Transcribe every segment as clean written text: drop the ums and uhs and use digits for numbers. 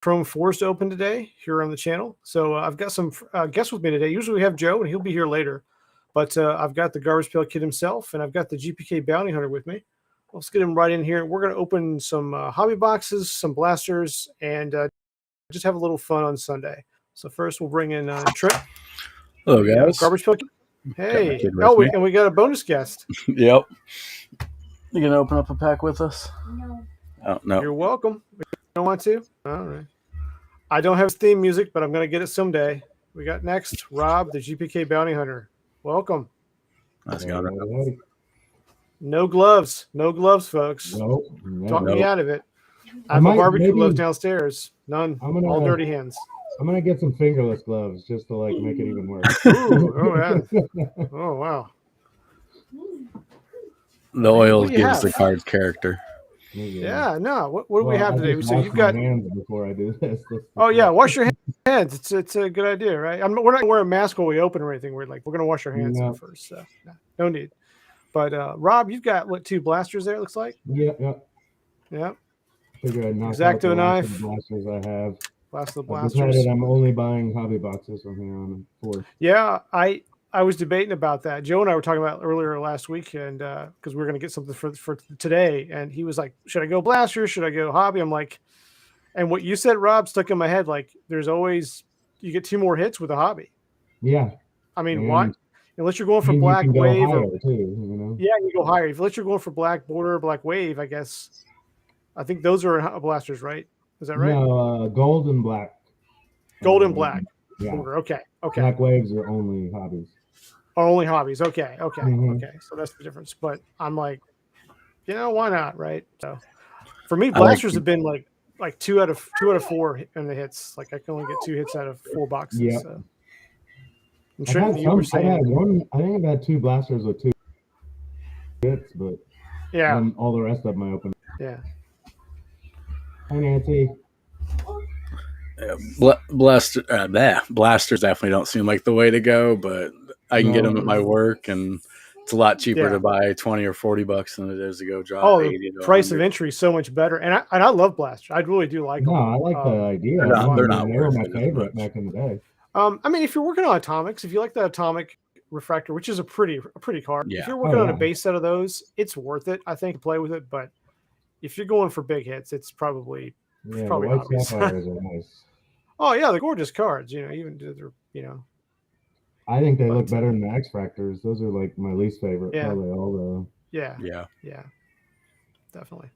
Chrome 4s to open today here on the channel. So I've got some guests with me today. Usually we have Joe, and he'll be here later. But I've got the Garbage Pail Kid himself, and I've got the GPK Bounty Hunter with me. Let's get him right in here. We're going to open some hobby boxes, some blasters, and just have a little fun on Sunday. So first we'll bring in Trent. Hello, guys. Garbage Pail Kid. Hey. Oh, and we got a bonus guest. Yep. You gonna open up a pack with us? No. Oh, no. You're welcome. You don't want to? All right. I don't have theme music, but I'm going to get it someday. We got next Rob, the GPK Bounty Hunter. Welcome. Let's go. No gloves. No gloves, folks. Nope. Talk me out of it. I have a barbecue glove downstairs. None. All dirty hands. I'm going to get some fingerless gloves just to like make it even worse. Ooh, oh, yeah. Oh, wow. The oil gives the card's character. Yeah, no. What do we have today? So you've got hands before I do this. Oh yeah, wash your hands. It's a good idea, right? We're not wearing a mask while we open or anything. We're gonna wash our hands first. So no need. But Rob, you've got what, 2 blasters there? It looks like. Yeah. Figure I'd knock X-Acto knife. Blasters I have. Blast the blasters. I'm only buying hobby boxes from here on forth. Yeah, I was debating about that. Joe and I were talking about earlier last week, and because we were going to get something for today, and he was like, "Should I go blaster? Should I go hobby?" I'm like, and what you said, Rob, stuck in my head. Like, there's always you get 2 more hits with a hobby. Yeah, I mean, why? Unless you're going for black wave, too, yeah, you go higher. Unless you're going for black border, black wave, I guess. I think those are blasters, right? Is that right? No, gold and black. Gold and black. Yeah. Border. Okay. Black waves are only hobbies. Are only hobbies. Okay. Okay. So that's the difference. But I'm like, why not, right? So for me, blasters have been like 2 out of 4 in the hits. Like I can only get 2 hits out of 4 boxes. Yeah. So. I'm sure you were saying. I think I've had 2 blasters with 2 hits, but all the rest of them I opened. Yeah. Hi, Nancy. Blasters definitely don't seem like the way to go, but I can get them at my work, and it's a lot cheaper to buy $20 or $40 than it is to go drop. Oh, the price of entry is so much better, and I love blasters. I really do like them. No, I like the idea. They're not they were my favorite back in the day. I mean, if you're working on atomics, if you like the atomic refractor, which is a pretty card, if you're working on a base set of those, it's worth it, I think, to play with it. But if you're going for big hits, it's probably white sapphires are nice. Oh yeah, they're gorgeous cards. Even they're I think they look better than the X-Fractors. Those are like my least favorite. Yeah. Probably all the. Yeah. Definitely.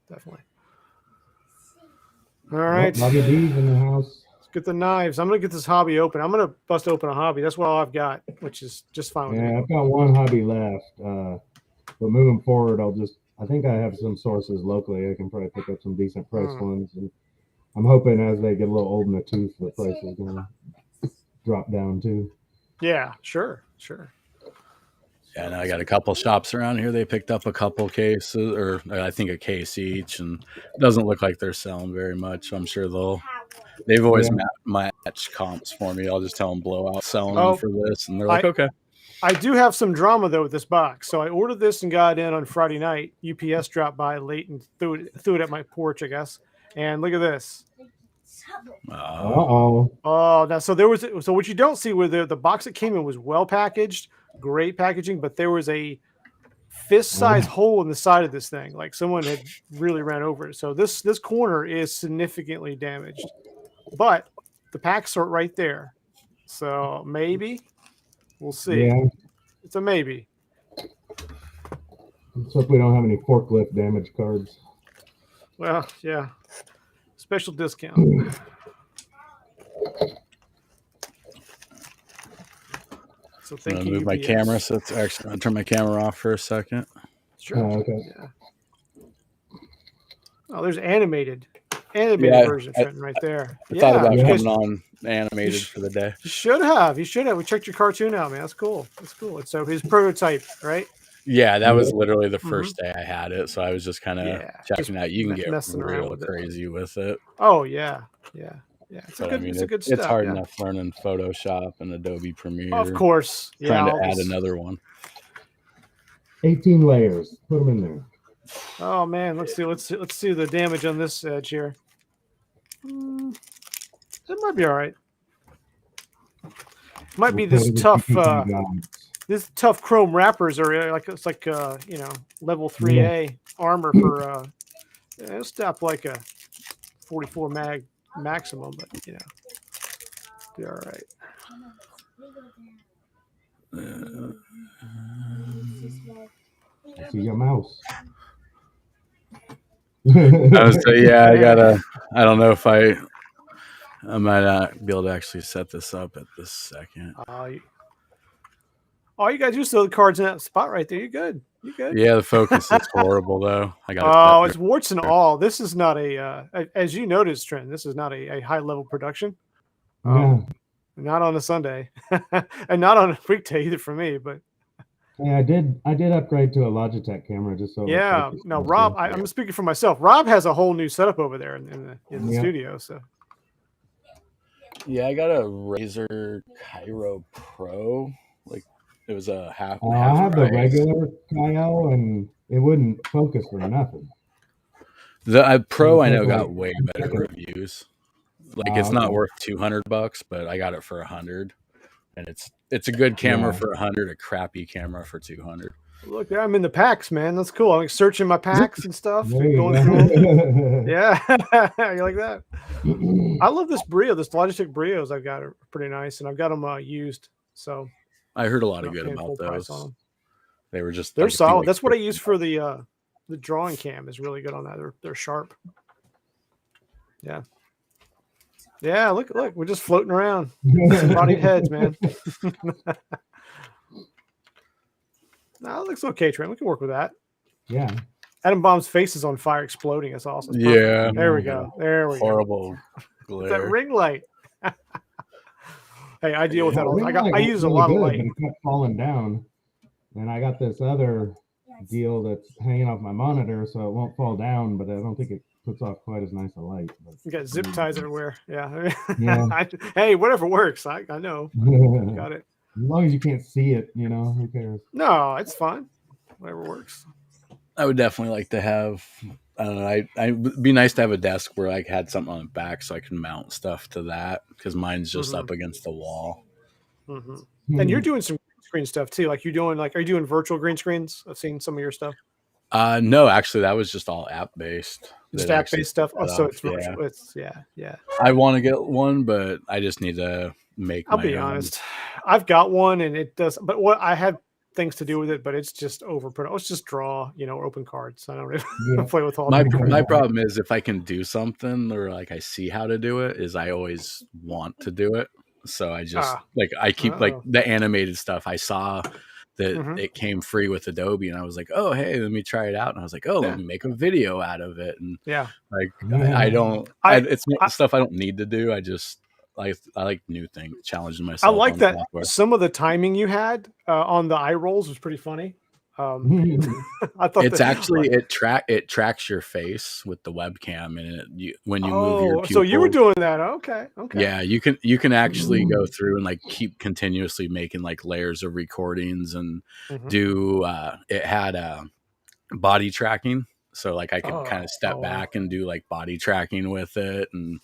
All right. Bobby D's in the house. Let's get the knives. I'm gonna get this hobby open. I'm gonna bust open a hobby. That's what all I've got, which is just fine with me. Yeah, I've got 1 hobby left. But moving forward, I think I have some sources locally. I can probably pick up some decent price ones, and I'm hoping as they get a little old in the tooth, the price is gonna drop down too. Yeah, sure. Yeah, and I got a couple shops around here. They picked up a couple cases, or I think a case each, and it doesn't look like they're selling very much. I'm sure they've always matched comps for me. I'll just tell them blowout selling them for this, and they're like, okay. I do have some drama though with this box. So I ordered this and got it in on Friday night. UPS dropped by late and threw it at my porch, I guess. And look at this. Oh, now so what you don't see with the box it came in was well packaged, great packaging, but there was a fist-sized hole in the side of this thing, like someone had really ran over it. So this corner is significantly damaged, but the packs are right there. So maybe we'll see. Yeah. It's a maybe. Let's hope we don't have any forklift damage cards. Well, yeah. Special discount. So thank you. Move my camera, so it's actually I'll turn my camera off for a second. Sure. Okay. Yeah. Oh, there's animated version Trenton, right there. I thought about coming on animated for the day. You should have. We checked your cartoon out, man. That's cool. And so his prototype, right? Yeah, that was literally the first day I had it, so I was just kind of checking out. You can get real crazy with it. Oh yeah. It's good stuff. It's hard enough learning Photoshop and Adobe Premiere. Of course, trying to add another one. 18 layers. Put them in there. Oh man, let's see the damage on this edge here. It might be all right. Might be We'll this put it tough. with GPK guides. This tough chrome wrappers are like it's like you know, level 3A armor for it'll stop like a 44 mag maximum, but you know, be all right. See your mouse. So yeah, I don't know if I might not be able to actually set this up at this second. All you gotta do is throw the cards in that spot right there. You're good. You're good. Yeah, the focus is horrible though. I got it's warts and all. This is not a as you noticed, Trent. This is not a high level production. Not on a Sunday, and not on a weekday either for me. But yeah, I did upgrade to a Logitech camera just so. Yeah, no, Rob. I'm speaking for myself. Rob has a whole new setup over there in the studio. So yeah, I got a Razer Cairo Pro. Like it was a half. I have the regular Cairo, and it wouldn't focus for nothing. The Pro I know got way better reviews. Like it's not worth $200, but I got it for $100, and it's a good camera for $100, a crappy camera for $200. Look, I'm in the packs, man. That's cool. I'm like searching my packs and stuff. Going through yeah, you like that? I love this Brio. This Logitech Brios I've got are pretty nice, and I've got them used. So I heard a lot of good about those. They were just they're solid. That's what I use for the drawing cam. Is really good on that. They're sharp. Yeah. Yeah, look, we're just floating around. Bodied heads, man. No, it looks okay, Trent. We can work with that. Yeah. Adam Bomb's face is on fire, exploding. That's awesome. Yeah. There we go. There we go. Horrible. That ring light. Hey, I deal with that all. I use a lot of light. But it kept falling down, and I got this other deal that's hanging off my monitor, so it won't fall down. But I don't think it puts off quite as nice a light. But, you got zip ties everywhere. Yeah. Yeah. Hey, whatever works. I know. Got it. As long as you can't see it, who cares? No, it's fine. Whatever works. I would definitely like to have. I don't know. It'd be nice to have a desk where I had something on the back so I can mount stuff to that because mine's just up against the wall. And you're doing some green screen stuff too. Like are you doing virtual green screens? I've seen some of your stuff. No, actually, that was just all app based. Just app based stuff. Oh, so it's virtual. It's yeah. I want to get one, but I just need to make. I'll be honest. I've got one, and it does. But what I have things to do with it, but it's just overproduced. It's just draw, or open cards. I don't really play with all. My problem is if I can do something or like I see how to do it, is I always want to do it. So I just I keep like the animated stuff. I saw that it came free with Adobe, and I was like, oh hey, let me try it out. And I was like, oh, let me make a video out of it. And it's stuff I don't need to do. I just I like new things, challenging myself. I like that software. Some of the timing you had on the eye rolls was pretty funny. I thought it's actually it tracks your face with the webcam, and when you move your pupil. So you were doing that. Okay. Yeah, you can actually go through and like keep continuously making like layers of recordings and do it had body tracking. So like I could kind of step back and do like body tracking with it, and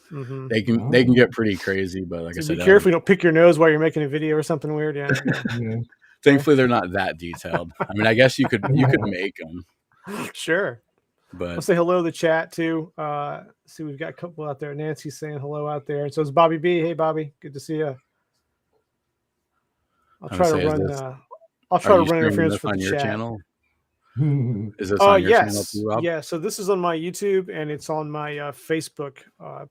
they can get pretty crazy. But like I said, be careful you don't pick your nose while you're making a video or something weird. Yeah. Thankfully, they're not that detailed. I mean, I guess you could make them. Sure. But I'll say hello to the chat too. See, we've got a couple out there. Nancy's saying hello out there, and so is Bobby B. Hey, Bobby, good to see you. I'll try to run. I'll try to run interference for the your chat. Channel. Is this on your channel too, Rob? Yeah. So this is on my YouTube and it's on my Facebook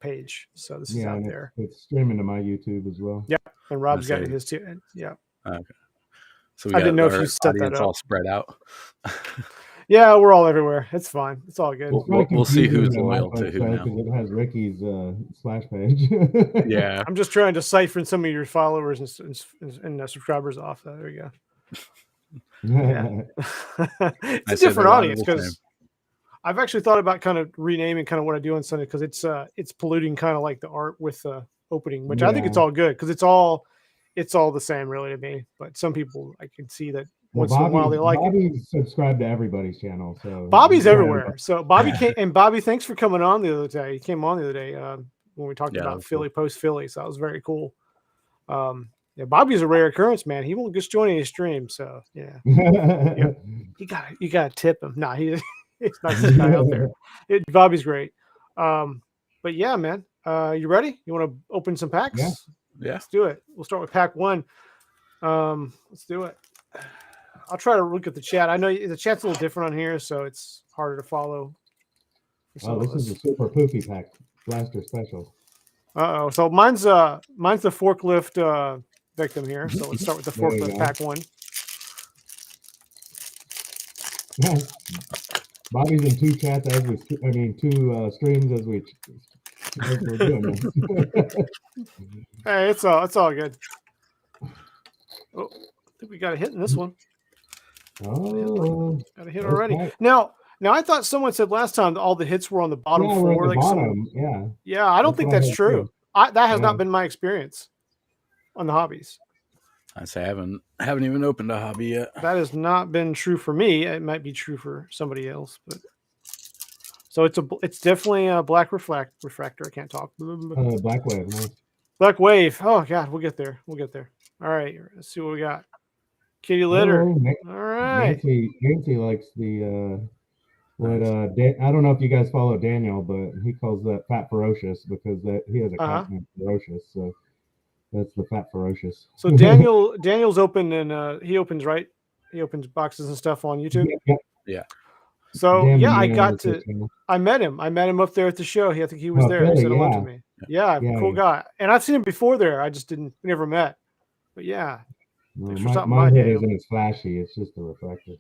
page. So this is out there. It's streaming to my YouTube as well. Yeah, and Rob's got his too. Yeah. Okay. So I didn't know if you set that up. All spread out. Yeah, we're all everywhere. It's fine. It's all good. We'll see who's loyal to who now. It has Ricky's splash page. Yeah. I'm just trying to siphon some of your followers and subscribers off. There you go. Yeah. It's a different audience because I've actually thought about kind of renaming kind of what I do on Sunday because it's polluting kind of like the art with the opening, which I think it's all good because it's all the same really to me. But some people I can see that once in a while they like Bobby's subscribed to everybody's channel, so Bobby's everywhere. So Bobby came, and Bobby, thanks for coming on the other day. He came on the other day. when we talked Yeah, about that's Philly post Philly. So that was very cool. Yeah, Bobby's a rare occurrence, man. He won't just join any stream. So yeah, you gotta tip him. Nah, he's the nicest guy out there. Bobby's great. But yeah, man. You ready? You want to open some packs? Yeah. Yeah. Let's do it. We'll start with pack 1. Let's do it. I'll try to look at the chat. I know the chat's a little different on here, so it's harder to follow. Oh, this is a super poofy pack. Blaster special. Uh-oh. So mine's the forklift victim here. So let's start with the There you forklift go. pack 1. Bobby's in 2 chats as we, two streams as we're doing this. Hey, it's all good. Oh, I think we got a hit in this one. Oh, Got a hit that's already. right. Now I thought someone said last time that all the hits were on the bottom Yeah, we're 4. at the Like bottom. Yeah. yeah, I don't That's think what I that's heard true. too. That has Yeah. not been my experience on the hobbies. I say I haven't even opened a hobby yet. That has not been true for me. It might be true for somebody else, but so it's definitely a black refractor. I can't talk. Black Wave. Nice. Black wave. Oh god, we'll get there. All right, let's see what we got. Kitty litter. Oh, All right. Nancy likes the I don't know if you guys follow Daniel, but he calls that Fat Ferocious because he has a cat named Ferocious, so that's the Fat Ferocious. So Daniel's open and he opens, right? He opens boxes and stuff on YouTube. Yeah. So Dan yeah, Mann I met him up there at the show. I think he was there. Philly, He said hello to me. Yeah, cool yeah. guy. And I've seen him before there. I just we never met. But yeah. Thanks for stopping my by, head Daniel. isn't as flashy. It's just a reflector.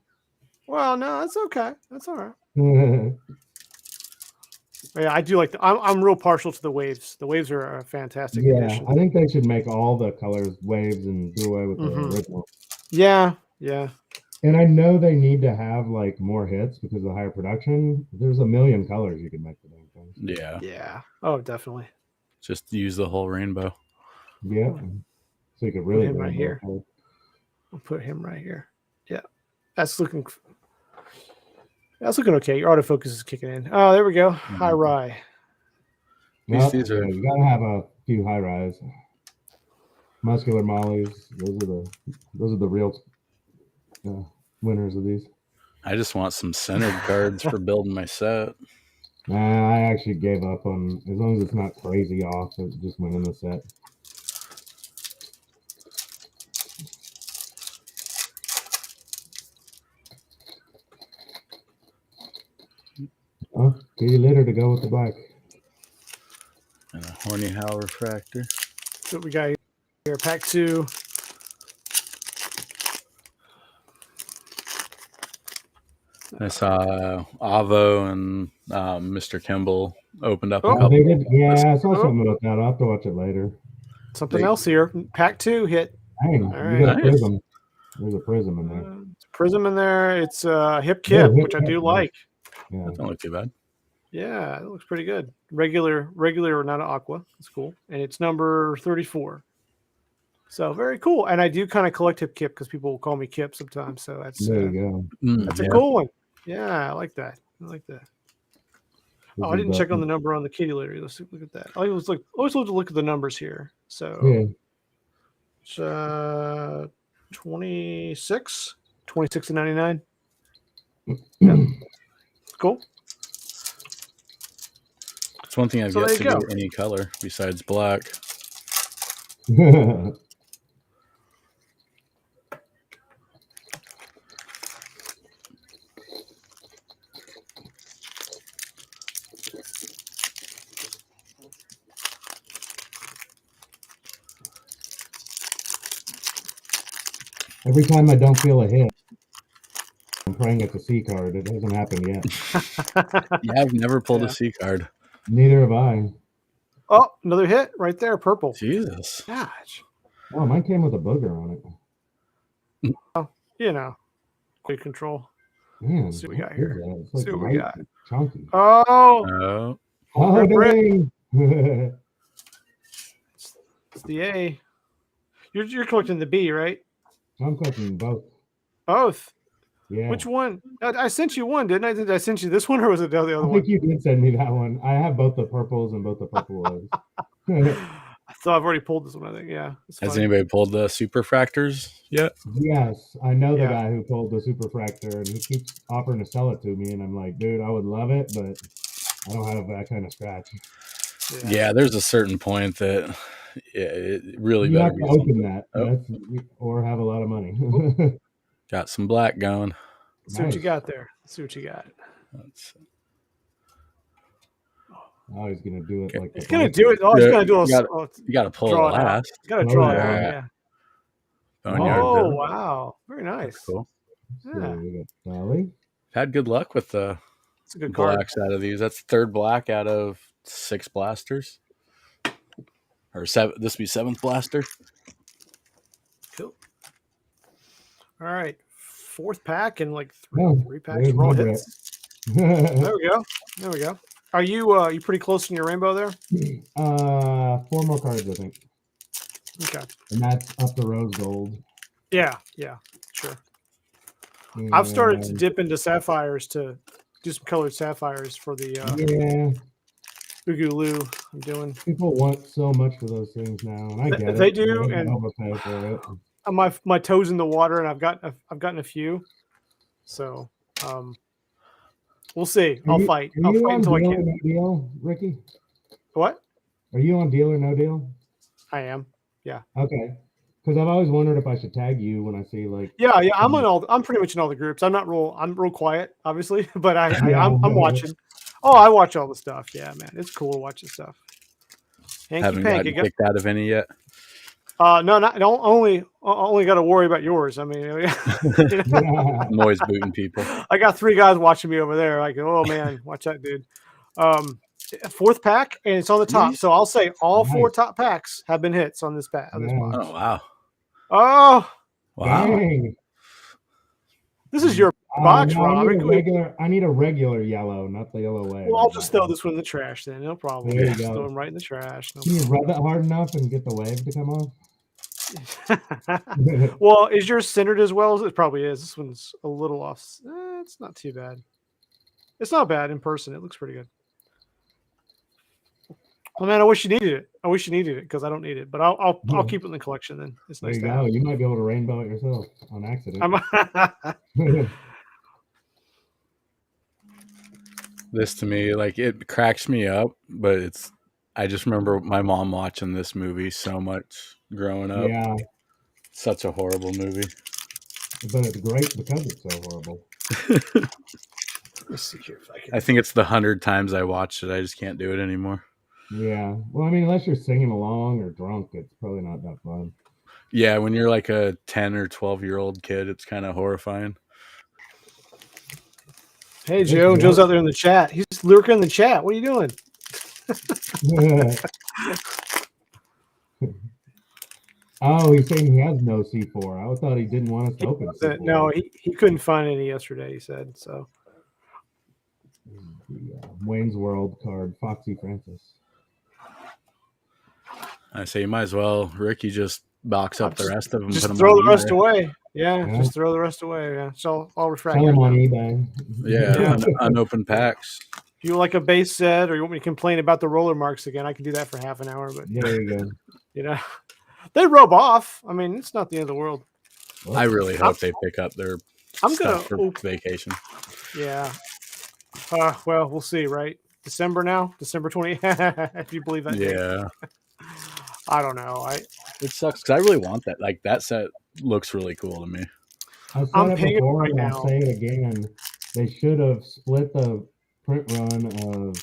Well, no, that's okay. That's all right. Yeah, I do like I'm real partial to the waves. The waves are a fantastic addition. I think they should make all the colors waves and do away with the original. Yeah. And I know they need to have like more hits because of the higher production. There's a million colors you can make the damn thing. Yeah. Oh, definitely. Just use the whole rainbow. Yeah. So you could really put him right here. I'll put him right here. Yeah. That's looking okay. Your autofocus is kicking in. Oh, there we go. High rye. These are you gotta have a few high rise. Muscular mollies. Those are the real winners of these. I just want some centered cards for building my set. I actually gave up on as long as it's not crazy off. It just went in the set. Oh, kitty litter to go with the black. And a horny howl refractor. So we got here, pack 2. I saw Avo and Mr. Kimball opened up a Oh, couple. They did, yeah, I saw something about that. I'll have to watch it later. Something else here. Pack 2 hit. Dang, All you got a right. prism. There's a prism in there. It's a prism in there. It's hip kip, hip which I kip, do nice. like. Yeah. That don't look too bad. Yeah, it looks pretty good. Regular, not aqua. It's cool. And it's number 34. So very cool. And I do kind of collect hip kip because people will call me Kip sometimes. So that's There you go. that's a cool one. Yeah, I like that. Oh, I didn't check on the number on the kitty litter. Let's look at that. I always love to look at the numbers here. So it's 26 to 99. Yeah. Cool. It's one thing I've So yet there to you get go. any color besides black. Every time I don't feel a hit, I'm praying it's a C card. It hasn't happened yet. Yeah, I've never pulled a C card. Neither have I. Oh, another hit right there, purple. Jesus. Gosh. Oh, mine came with a booger on it. Oh, you know, quick control. Man, Let's see what we got here. It's like See what we light got. and chunky. Oh, Oh, dang. it's the A. You're collecting the B, right? I'm collecting both. Both. Yeah. Which one? I sent you one, didn't I? Did I send you this one, or was it the other I one? think you did send me that one. I have both the purples and both the purple ones. So I've already pulled this one. I think. Yeah. It's Has funny. anybody pulled the superfractors yet? Yes, I know the Yeah. guy who pulled the superfractor, and he keeps offering to sell it to me, and I'm like, dude, I would love it, but I don't have that kind of scratch. Yeah, there's a certain point that it really You better have be to open something. that, Oh, or have a lot of money. got some black going. Let's see what you Nice. got there. Let's see what you got. Oh, he's gonna do it like It's the gonna Vikings. do it. Oh, it's Yeah, gonna do you a got to pull draw it it out. last. You gotta Oh, draw it yeah. out. Yeah. Yeah. Boneyard Oh villain. wow, very That's nice. cool. So Yeah, we got Dolly. Had good luck with the it's a good card. blacks out of these. That's the third black out of 6 blasters. Or 7. This would be 7th blaster. Cool. All right, 4th pack and like Oh, three packs there's of all my hits. There we go. There we go. Are you pretty close in your rainbow there? 4 more cards, I think, Okay. and that's up to rose gold. Yeah. Sure. I've started to And, dip into sapphires to do some colored sapphires for the yeah, Boogaloo I'm doing. people want so much for those things now, and I get it. They do, They and overpay for it. my toes in the water, and I've gotten a few. So we'll see. I'll fight. Are I'll you fight on until I Deal or can. No Deal, Ricky? What? Are you on Deal or No Deal? I am. Okay, because I've always wondered if I should tag you when I see like. Yeah. I'm pretty much in all the groups. I'm real quiet, obviously, but Yeah. I'm watching. Oh, I watch all the stuff. Yeah, man, it's cool to watch this stuff. Hanky Haven't panky. gotten kicked out of any yet. No, don't only got to worry about yours. I mean, Yeah. I'm always booting people. I got 3 guys watching me over there. Like, oh man, watch that dude. 4th pack, and it's on the top. So I'll say all 4 Nice. top packs have been hits on this pack. On this Yeah. box. Oh, wow. Oh, Wow. Dang. this is your box, No, Rob. I need a regular yellow, not the yellow wave. Well, I'll just throw this one in the trash then. No problem. There you Just go. throw them right in the trash. No Can you rub it hard enough and get the wave to come off? problem. Well, is yours centered as well? It probably is. This one's a little off. It's not too bad. It's not bad in person. It looks pretty good. Oh man, I wish you needed it. I wish you needed it because I don't need it. But I'll keep it in the collection then. It's There nice you to go. have. You might be able to rainbow it yourself on accident. This to me, like, it cracks me up, but I just remember my mom watching this movie so much growing up. Yeah, Such a horrible movie. but it's great because it's so horrible. Let's see here if I can. I think it's the 100 times I watched it. I just can't do it anymore. Yeah. Well, I mean, unless you're singing along or drunk, it's probably not that fun. Yeah, when you're like a 10 or 12-year-old kid, it's kind of horrifying. Hey, Joe. Joe's out there in the chat. He's lurking in the chat. What are you doing? Oh, he's saying he has no C4. I thought he didn't want us to open C4. No, he couldn't find any yesterday, he said. So The Wayne's World card, Foxy Francis. I say you might as well, Rick, you just box up the rest of them. just put them throw on the rest eBay. away. Yeah, Yeah. just throw the rest away. Yeah, so I'll refract. Sell them on eBay. Yeah, unopened packs. If you like a base set, or you want me to complain about the roller marks again, I can do that for half an hour. But There you go. you know, they rub off. I mean, it's not the end of the world. I really hope they pick up their I'm stuff for gonna. vacation. Yeah. Well, we'll see. Right? December now. December 20. If you believe that. date. Yeah, I don't know. it sucks because I really want that. Like, that set looks really cool to me. I said I'm it paying it before, right and now. I'll say it again. They should have split the print run of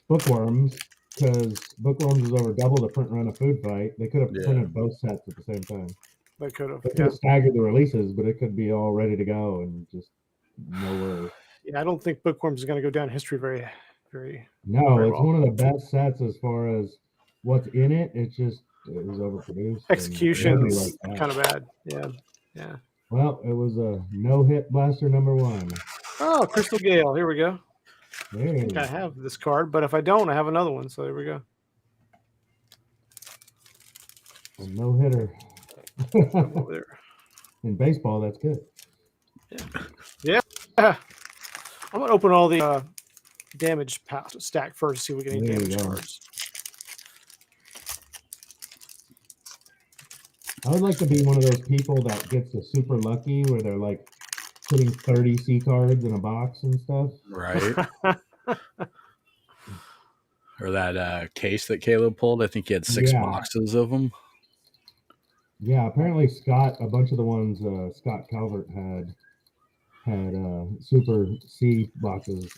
Bookworms, because Bookworms was over double the print run of Food Fight. They could have Yeah. printed both sets at the same time. They could have. They could Yeah. have staggered the releases, but it could be all ready to go and just nowhere. Yeah. I don't think Bookworms is going to go down in history very, very. No, Very it's well. one of the best sets as far as what's in it. It's just it was overproduced. Execution's and it kind had of to be like that. bad. Yeah. Well, it was a no-hit blaster number 1. Oh, Crystal Gale. Here we go. There I you think go. I have this card, but if I don't, I have another one. So there we go. A no-hitter. Over there. In baseball, that's good. Yeah. I'm gonna open all the damage stack first, see if we get any There you damage go. cards. I would like to be one of those people that gets the super lucky where they're like putting 30 C cards in a box and stuff. Right. Or that case that Caleb pulled. I think he had 6 Yeah. boxes of them. Yeah, apparently Scott, a bunch of the ones Scott Calvert had super C boxes.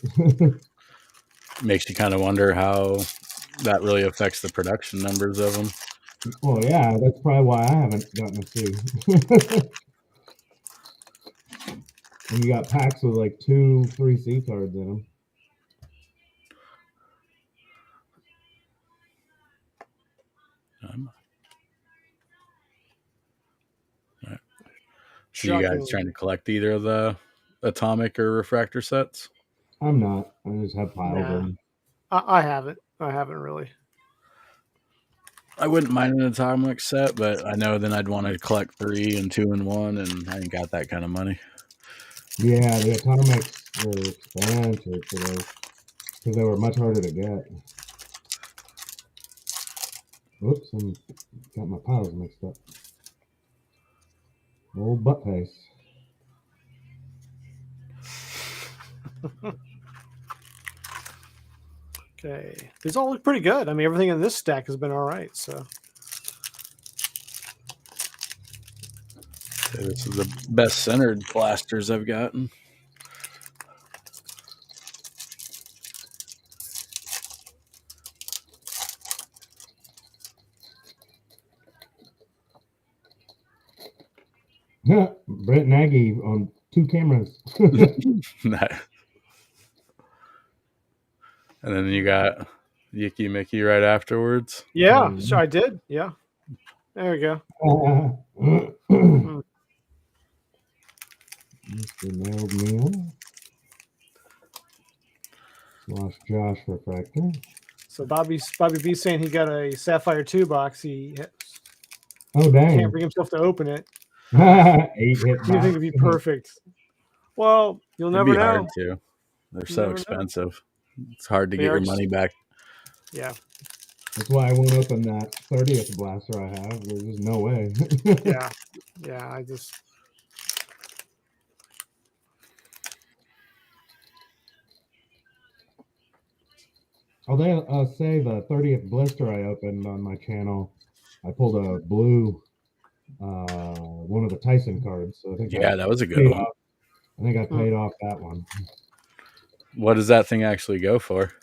Makes you kind of wonder how that really affects the production numbers of them. Well, yeah, that's probably why I haven't gotten a C. And you got packs with like 2, 3 C cards in them. Right. So you guys trying to collect either of the atomic or refractor sets? I'm not. I just have piles of them. I haven't. I haven't really. I wouldn't mind an atomic set, but I know then I'd want to collect 3 and 2 and 1, and I ain't got that kind of money. Yeah, the atomics were expensive for those because they were much harder to get. Whoops, I got my piles mixed up. Old butt face. Okay, these all look pretty good. I mean, everything in this stack has been all right. So This is the best centered blasters I've gotten. Brent Nagy on 2 cameras. And then you got Yicky Mickey right afterwards. yeah, so I did. Yeah, there we go. Mr. Nailed Meal. Lost Josh Refractor. So Bobby B saying he got a Sapphire 2 box. He Oh, dang. can't bring himself to open it. 8 hit You think it'd be perfect? Well, you'll never know. Hard to. They're so expensive. It's hard to get your money back. Yeah. That's why I won't open that 30th blaster I have. There's just no way. Yeah. Yeah, I just... I'll say the 30th blister I opened on my channel, I pulled a blue, one of the Tyson cards. So I think that was a good one. I think I paid off that one. What does that thing actually go for?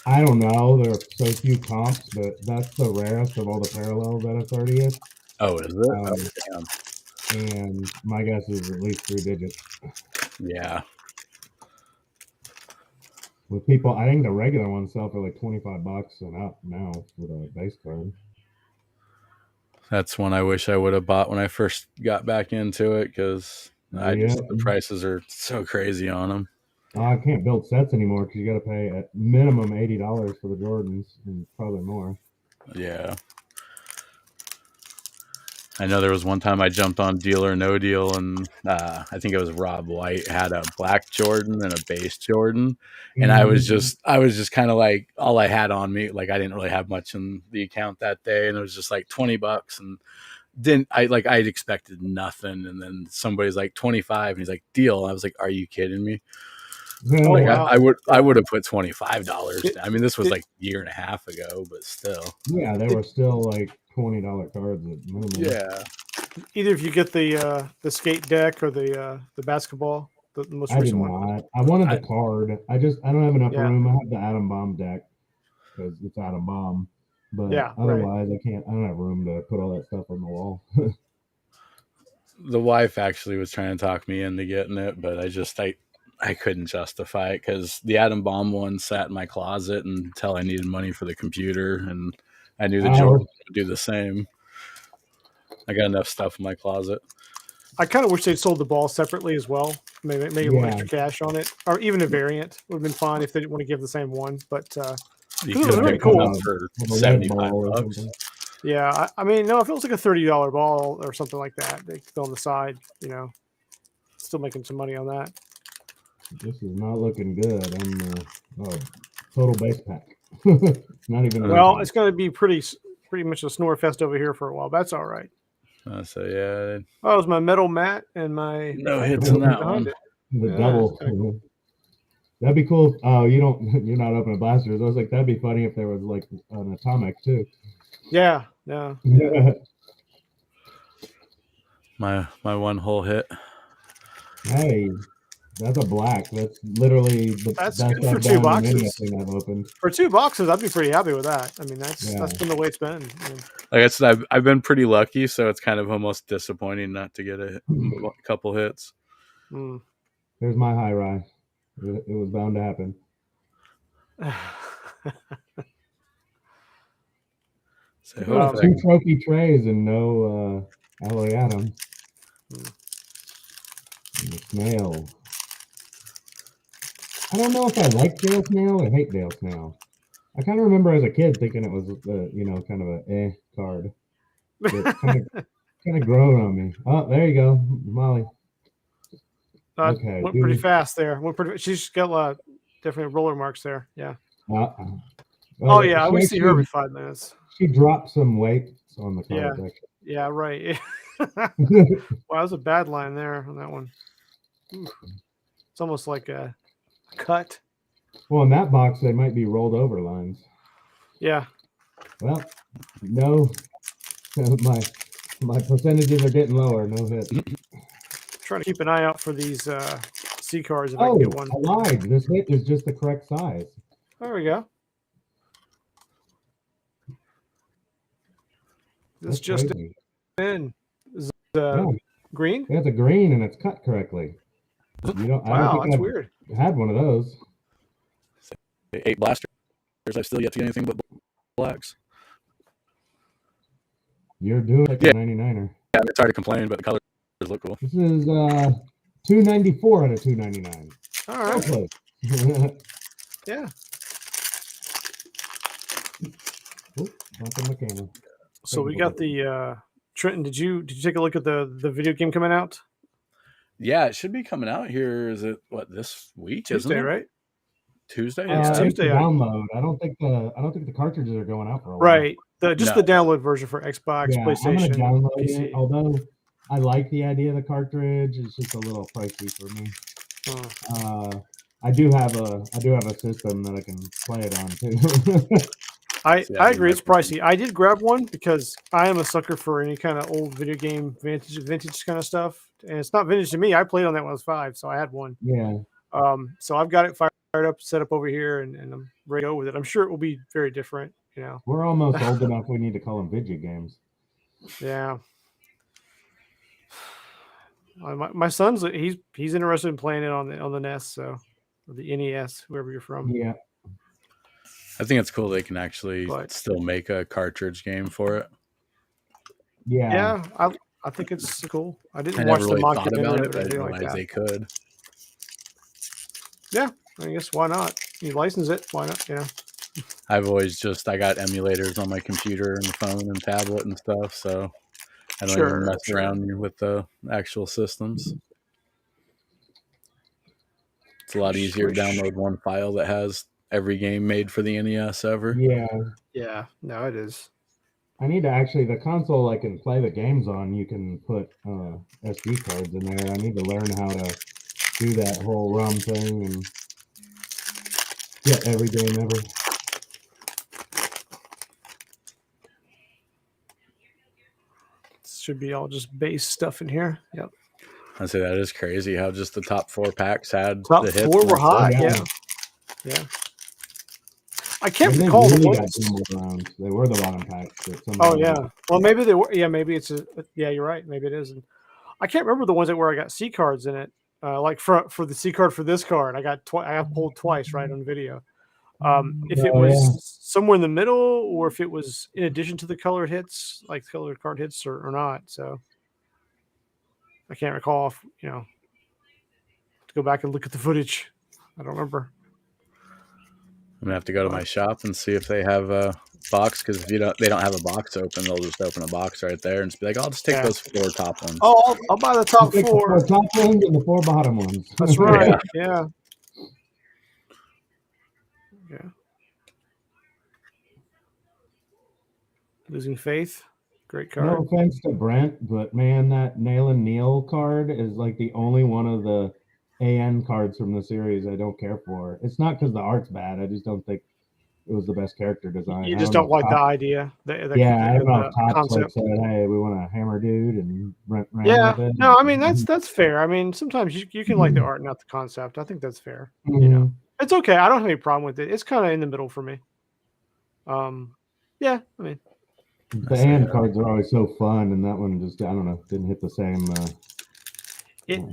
I don't know. There are so few comps, but that's the rarest of all the parallels at a 30th. Oh, is it? Damn. And my guess is at least 3 digits. Yeah. With people, I think the regular ones sell for like $25 and up now for the base card. That's one I wish I would have bought when I first got back into it because the prices are so crazy on them. I can't build sets anymore because you got to pay at minimum $80 for the Jordans and probably more. Yeah. I know there was one time I jumped on Deal or No Deal, and I think it was Rob White had a black Jordan and a base Jordan, and I was just kind of like, all I had on me, like I didn't really have much in the account that day, and it was just like $20, and I'd expected nothing, and then somebody's like 25, and he's like, deal, and I was like, are you kidding me? I would have put $25. I mean, this was like a year and a half ago, but still. Yeah, they were still like $20 cards at minimum. Yeah. Either if you get the skate deck or the basketball, the most recent one. I wanted the card. I don't have enough room. I have the Atom Bomb deck because it's Atom Bomb. But otherwise, I don't have room to put all that stuff on the wall. The wife actually was trying to talk me into getting it, but I couldn't justify it because the Atom Bomb one sat in my closet until I needed money for the computer, and I knew the Jordan would do the same. I got enough stuff in my closet. I kind of wish they'd sold the ball separately as well. Maybe a little extra cash on it, or even a variant would have been fine if they didn't want to give the same one. But you could have cool for $75. Yeah, I mean, no, if it was like a $30 ball or something like that, they could throw on the side, still making some money on that. This is not looking good. I'm total base pack. Not even. Well, it's going to be pretty much a snore fest over here for a while. That's all right. So yeah, Oh, it was my metal mat and my no hits in that one. The Yeah, double. cool. That'd be cool. Oh, you're not opening blasters. I was like, that'd be funny if there was like an atomic too. Yeah. My one hole hit. Hey, that's a black. That's literally the That's best good for I've 2 done in boxes. anything I've opened. For 2 boxes, I'd be pretty happy with that. I mean, that's been the way it's been. I mean, Like I said, I've been pretty lucky, so it's kind of almost disappointing not to get a couple hits. Here's my high rise. It was bound to happen. So 2 trophy trays and no alloy atoms. And the snail. I don't know if I like Dale Snail or hate Dale Snail. I kind of remember as a kid thinking it was, kind of a card. It's kind of grown on me. Oh, there you go, Molly. Okay, went pretty fast there. She's got definitely roller marks there. Yeah. Well, yeah, we see her every 5 minutes. She dropped some weight on the card. Yeah, right. Wow, that was a bad line there on that one. Ooh. It's almost like a cut. Well, in that box, they might be rolled over lines. Yeah. Well, no. My percentages are getting lower. No hit. Trying to keep an eye out for these C cards if I can get one. I lied. This hit is just the correct size. There we go. This just in. Is green? It's a green and it's cut correctly. Wow, that's weird. Had one of those. 8 blasters. I've still yet to get anything but blacks. You're doing like a 99er. Yeah, it's hard to complain, but the colors look cool. This is 294 out of 299. All right. Yeah. Bumping my camera. So we got the Trenton. Did you take a look at the video game coming out? Yeah, it should be coming out here. Is it this week? Tuesday, right? Tuesday. It's Tuesday. Download. I don't think the cartridges are going out for a while. Right. The download version for Xbox, PlayStation, I'm gonna download PC. it. Although I like the idea of the cartridge, it's just a little pricey for me. I do have a system that I can play it on too. I agree. It's pricey. I did grab one because I am a sucker for any kind of old video game vintage kind of stuff. And it's not vintage to me. I played on that when I was 5, so I had one. Yeah. So I've got it fired up, set up over here, and I'm ready to go with it. I'm sure it will be very different. We're almost old enough. We need to call them video games. Yeah. My son's he's interested in playing it on the NES, so or the NES, whoever you're from. Yeah. I think it's cool they can actually still make a cartridge game for it. Yeah. Yeah, I think it's cool. I didn't watch the documentary but I didn't realize they could. Yeah, I guess why not? You license it, why not? I've always I got emulators on my computer and phone and tablet and stuff, so I don't even mess around with the actual systems. It's a lot easier to download one file that has every game made for the NES ever. Yeah. Yeah, no, it is. I need to the console I can play the games on, you can put SD cards in there. I need to learn how to do that whole ROM thing and get every game ever. Should be all just base stuff in here. Yep. I say that is crazy how just the top 4 packs had top the hits. 4 were hot. Yeah. I can't recall the ones. They were the bottom packs. Oh yeah. Well, maybe they were. Yeah, maybe it's you're right. Maybe it is. And I can't remember the ones where I got C cards in it. Like for the C card for this card, I got pulled twice right on video. If it was somewhere in the middle, or if it was in addition to the colored hits, like colored card hits, or not. So I can't recall. To go back and look at the footage, I don't remember. I'm gonna have to go to my shop and see if they have a box. Because if they don't have a box open, they'll just open a box right there and just be like, "I'll just take Yeah. those 4 top ones." Oh, I'll buy the top Take the 4 4. top ones and the 4 bottom ones. That's right. Yeah. Yeah. Losing Faith. Great card. No offense to Brent, but man, that Nail and Neil card is like the only one of the AN cards from the series I don't care for. It's not because the art's bad. I just don't think it was the best character design. You I just know don't like if the Top- idea. yeah, I don't know if the Topps like concept. said, "Hey, we want a hammer dude," and Brent ran Yeah. with it. No, I mean that's fair. I mean, sometimes you can like the art, not the concept. I think that's fair. You know, it's okay. I don't have any problem with it. It's kind of in the middle for me. Yeah. I mean, The AN cards are always so fun, and that one just I don't know didn't hit the same. it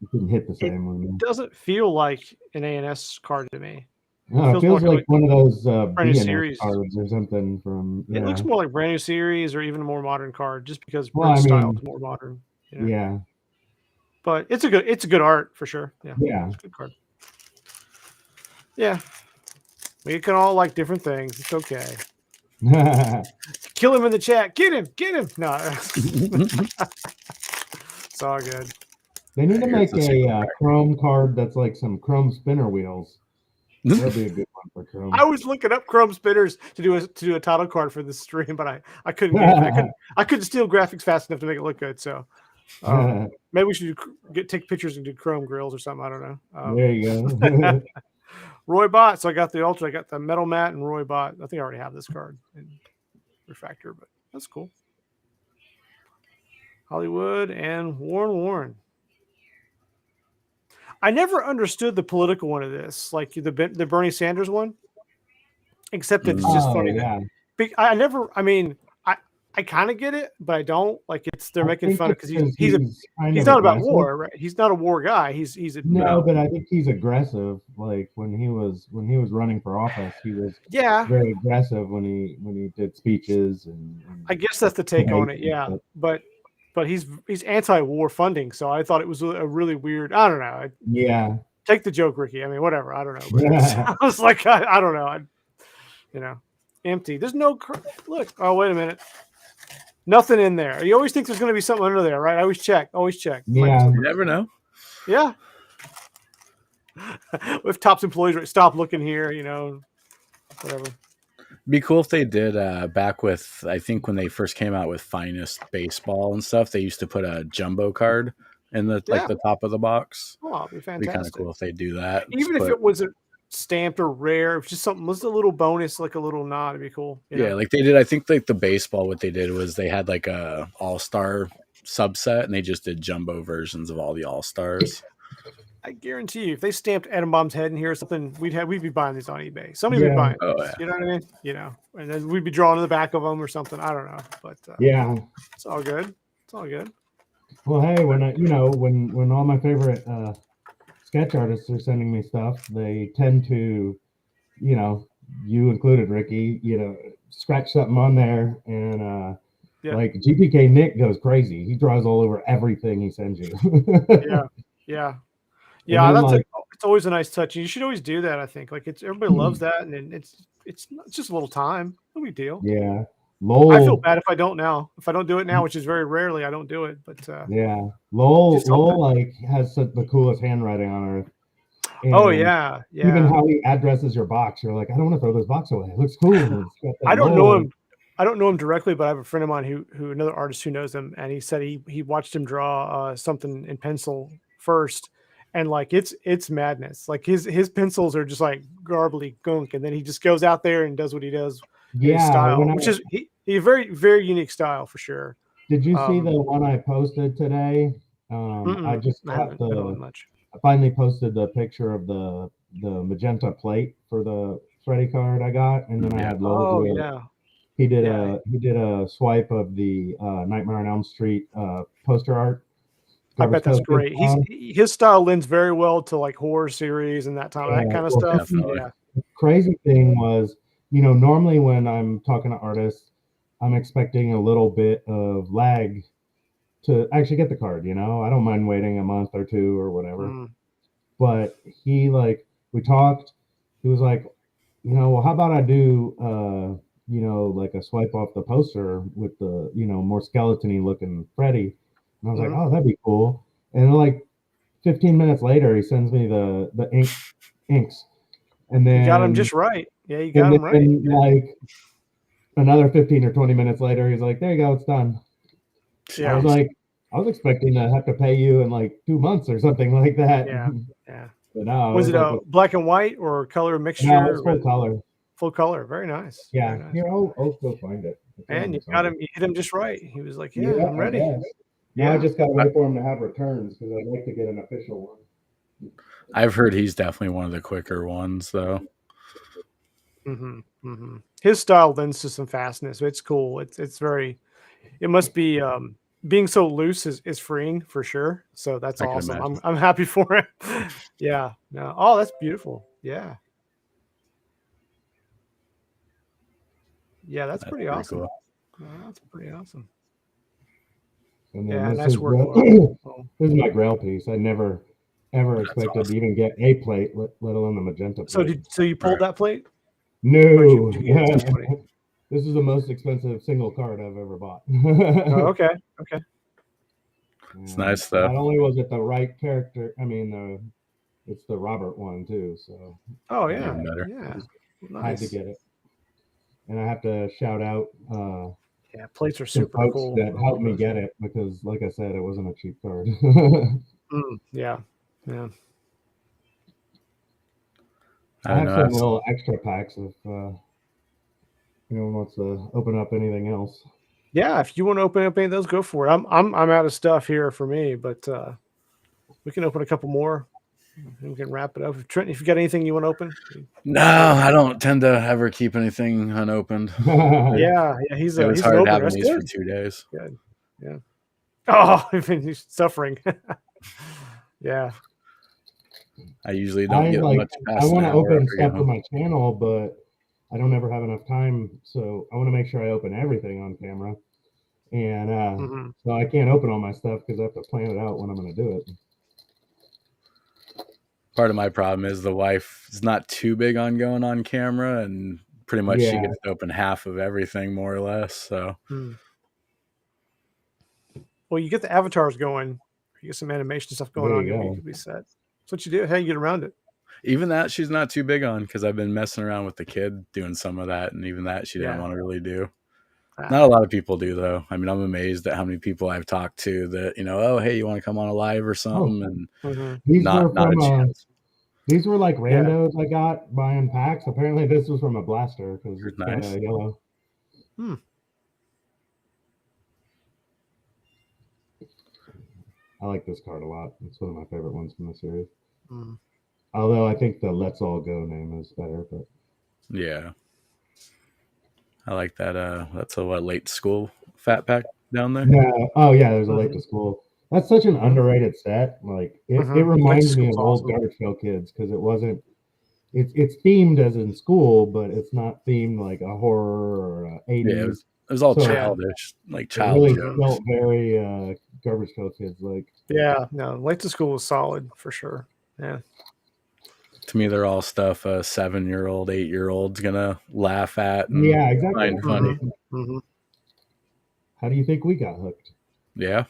It didn't hit the same one. doesn't feel like an ANS card to me. No, it feels like one of those brand new BNS series cards or something from. Yeah. It looks more like brand new series or even a more modern card, just because Well, print I style mean, is more modern. You know? Yeah. But it's a good art for sure. Yeah. Yeah. It's a good card. Yeah. We can all like different things. It's okay. Kill him in the chat. Get him. Get him. No. It's all good. They need to make a Chrome card that's like some Chrome spinner wheels. That'd be a good one for Chrome. I was looking up Chrome spinners to do a title card for this stream, but I couldn't get it. I couldn't steal graphics fast enough to make it look good. So maybe we should take pictures and do Chrome grills or something. I don't know. There you go. Roy Bot. So I got the Ultra. I got the Metal Matte and Roy Bot. I think I already have this card in Refractor, but that's cool. Hollywood and Warren. I never understood the political one of this, like the Bernie Sanders one, except it's just funny. Yeah. I mean, I kind of get it, but I don't. Like they're making fun of because he's not about war, right? He's not a war guy. He's but I think he's aggressive. Like when he was running for office, he was very aggressive when he did speeches and I guess that's the take on it. Yeah, but he's anti-war funding, so I thought it was a really weird. I don't know. Take the joke, Ricky. I mean, whatever. I don't know. But I was like, I don't know. Empty. There's no look. Oh, wait a minute. Nothing in there. You always think there's going to be something under there, right? I always check. Yeah. You never know. Yeah. If Topps employees stop looking here, whatever. Be cool if they did back with, I think when they first came out with Finest Baseball and stuff, they used to put a jumbo card in the top of the box. Oh, it'd be fantastic. It'd be kind of cool if they do that. Even if it wasn't stamped or rare, if just something was a little bonus, like a little nod, it'd be cool. Yeah, like they did. I think like the baseball, what they did was they had like a all-star subset, and they just did jumbo versions of all the all-stars. I guarantee you, if they stamped Atombomb's head in here or something, we'd be buying these on eBay. Somebody would be buying these, You know what I mean? And then we'd be drawing to the back of them or something. I don't know, but it's all good. It's all good. Well, hey, when all my favorite sketch artists are sending me stuff, they tend to, you included, Ricky, scratch something on there, and like GPK Nick goes crazy. He draws all over everything he sends you. Yeah, it's always a nice touch. You should always do that. I think everybody loves that, and it's just a little time, no big deal. Yeah, I feel bad if I don't now. If I don't do it now, which is very rarely, I don't do it. But Lowell like has the coolest handwriting on earth. And yeah. Even how he addresses your box, you're like, I don't want to throw this box away. It looks cool. I don't know him. I don't know him directly, but I have a friend of mine who another artist who knows him, and he said he watched him draw something in pencil first. And like it's madness. Like his pencils are just like garbly gunk, and then he just goes out there and does what he does. His style, which is he a very, very unique style for sure. Did you see the one I posted today? I just got I finally posted the picture of the magenta plate for the Freddy card I got, and then I had Lowell. He did a swipe of the Nightmare on Elm Street poster art. I bet that's great. His style lends very well to like horror series and that kind of stuff. Definitely. Yeah. The crazy thing was, normally when I'm talking to artists, I'm expecting a little bit of lag to actually get the card. I don't mind waiting a month or two or whatever. But we talked. He was like, well, how about I do, like a swipe off the poster with the, more skeleton-y looking Freddy. And I was like, Mhm. oh, that'd be cool. And then, like 15 minutes later, he sends me the inks. And You got him then, just right. Yeah, you got him right. like another 15 or 20 minutes later, he's like, there you go, it's done. I was Yeah, like, I was expecting to have to pay you in like 2 months or something like that. yeah, yeah. But no, it Was was it like, a black and white or color no, it's mixture? full color. Full color. Very nice. Very Yeah, nice. here, I'll go find it. It's And around you got somewhere. him. You hit him just right. He was like, "Yeah, Yeah, I'm I ready." guess. Now I Yeah. just got to wait for him to have returns because I'd like to get an official one. I've heard he's definitely one of the quicker ones, though. Mm-hmm. Mm-hmm. His style lends to some fastness. It's cool. It's very. It must be being so loose is freeing for sure. So that's I can awesome. imagine. I'm happy for it. Yeah. No. Oh, that's beautiful. Yeah. Yeah, that's That's pretty pretty awesome. cool. No, that's pretty awesome. And then Yeah, this nice is workflow. Oh, this is my grail piece. I never ever That's expected to awesome. even get a plate, let alone the magenta so plate. you pulled Right. that plate, or No, did you get it for somebody? this is the most expensive single card I've ever bought. Oh, okay. Okay. It's And nice, though. not only was it the right character, I mean, it's the Robert one too. So Oh uh, yeah. Even better. Yeah. had to Nice. get it. And I have to shout out Yeah, plates are some super folks cool. that I helped love me those. get it because, like I said, it wasn't a cheap card. Yeah. Yeah. I I don't have know. some little extra packs if anyone wants to open up anything else. Yeah. If you want to open up any of those, go for it. I'm out of stuff here for me, but we can open a couple more. And we can wrap it up. Trent, if you got anything you want to open, No, I don't tend to ever keep anything unopened. yeah, It was he's an hard opener. having That's these for good. 2 days. Good. Yeah. Oh, he's suffering. Yeah. I usually don't I get much I past an want to hour open after I get stuff for home. my channel, but I don't ever have enough time. So I want to make sure I open everything on camera. And Hmm. so I can't open all my stuff because I have to plan it out when I'm going to do it. Part of my problem is the wife is not too big on going on camera, and pretty much she Yeah, gets to open half of everything, more or less. So Well, you get the avatars going, you get some animation stuff going there on, you you'll go. be set. That's what you do. How you get around it. even that she's not too big on, because I've been messing around with the kid doing some of that, and even that she didn't Yeah. want to really do. Not Ah. a lot of people do, though. I mean, I'm amazed at how many people I've talked to that, oh, hey, you want to come on a live or Oh, something, and Hmm. these not were not a from chance. these were like Yeah. randos I got buying packs. Apparently, this was from a blaster because it's got Nice. a yellow. Hmm. I like this card a lot. It's one of my favorite ones from the series. Hmm. Although I think the Let's All Go name is better, but Yeah, I like that. That's a late school fat pack down there. no. Oh yeah, there's a late Hmm. to school. That's such an Hmm. underrated set. Like it Hmm. Late to reminds me school's of old awesome. Garbage Pail Kids because it wasn't. It's themed as in school, but it's not themed like a horror or a Yeah, 80s. it was all So Yeah. childish, like it child really Hmm. jokes. felt very Garbage Pail Kids like. Yeah. No, late to school is solid for sure. Yeah. To me, they're all stuff a 7-year-old, 8-year-old's gonna laugh at and Yeah, exactly. find Hmm. funny. Hmm. How do you think we got hooked? Yeah.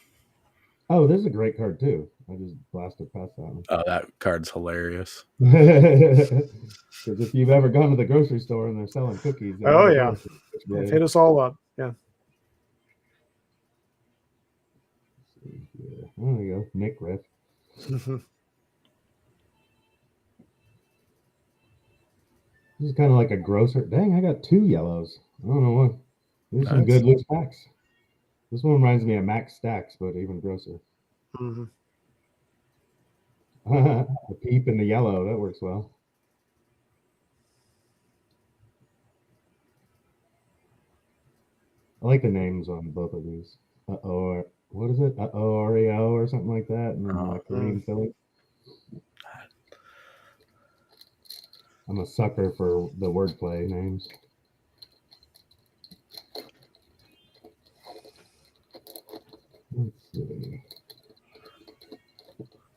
Oh, this is a great card too. I just blasted past that one. Oh, that card's hilarious. Because if you've ever gone to the grocery store and they're selling cookies, they Oh never yeah. tell us which It blade. hit us all up. Yeah. Yeah, there you go. Nick Riff. Mhm. This is kind of like a grosser. Dang, I got two yellows. I don't know what. There's some Nice. good loose packs. This one reminds me of Max Stacks, but even grosser. Mhm. The peep and the yellow, that works well. I like the names on both of these. Uh-oh, what is it? Uh-oh, REO or something like that. And then Kareem Phillips. I'm a sucker for the wordplay names. Let's see.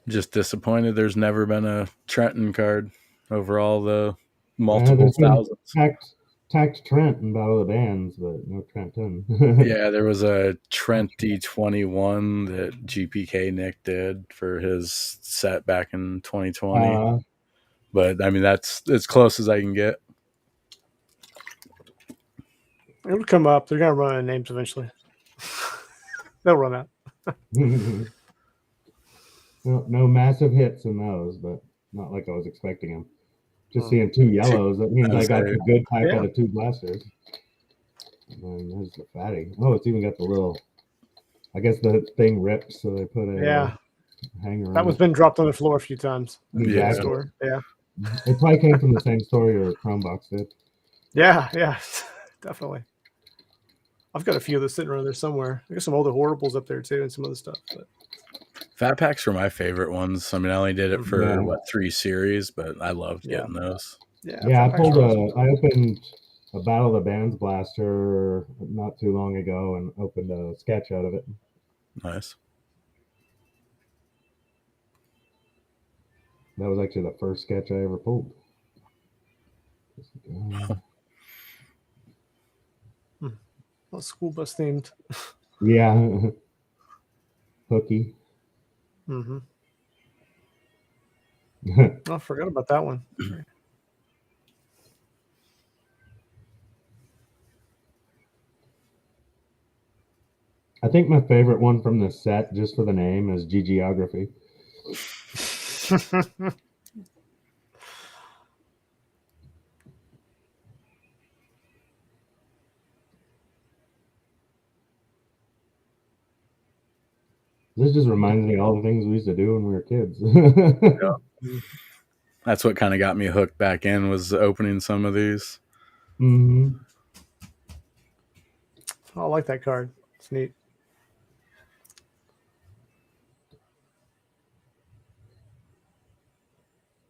Just disappointed there's never been a Trenton card over all the multiple there's been thousands. tacked Trent in Battle of the Bands, but no Trenton. Yeah, there was a Trent D21 that GPK Nick did for his set back in 2020. But I mean, that's as close as I can get. It'll come up. They're gonna run out of names eventually. They'll run out. No massive hits in those, but not like I was expecting them. Just seeing 2 yellows, that means I got the good type out of 2 blasters. And then there's the fatty. Oh, it's even got the little. I guess the thing ripped, so they put a hanger. That one's been dropped on the floor a few times. Exactly. Store. Yeah. It probably came from the same store your Chrome box did. Yeah, definitely. I've got a few of those sitting around there somewhere. I got some older horribles up there too, and some other stuff. But Fat packs were my favorite ones. I mean, I only did it for 3 series, but I loved getting those. Yeah, I opened a Battle of the Bands blaster not too long ago and opened a sketch out of it. Nice. That was actually the first sketch I ever pulled. Well, school bus themed. Yeah. Hooky. Mm-hmm. I forgot about that one. I think my favorite one from the set, just for the name, is Geography. This just reminds me of all the things we used to do when we were kids. Yeah. That's what kind of got me hooked back in, was opening some of these. Mm-hmm. I like that card. It's neat.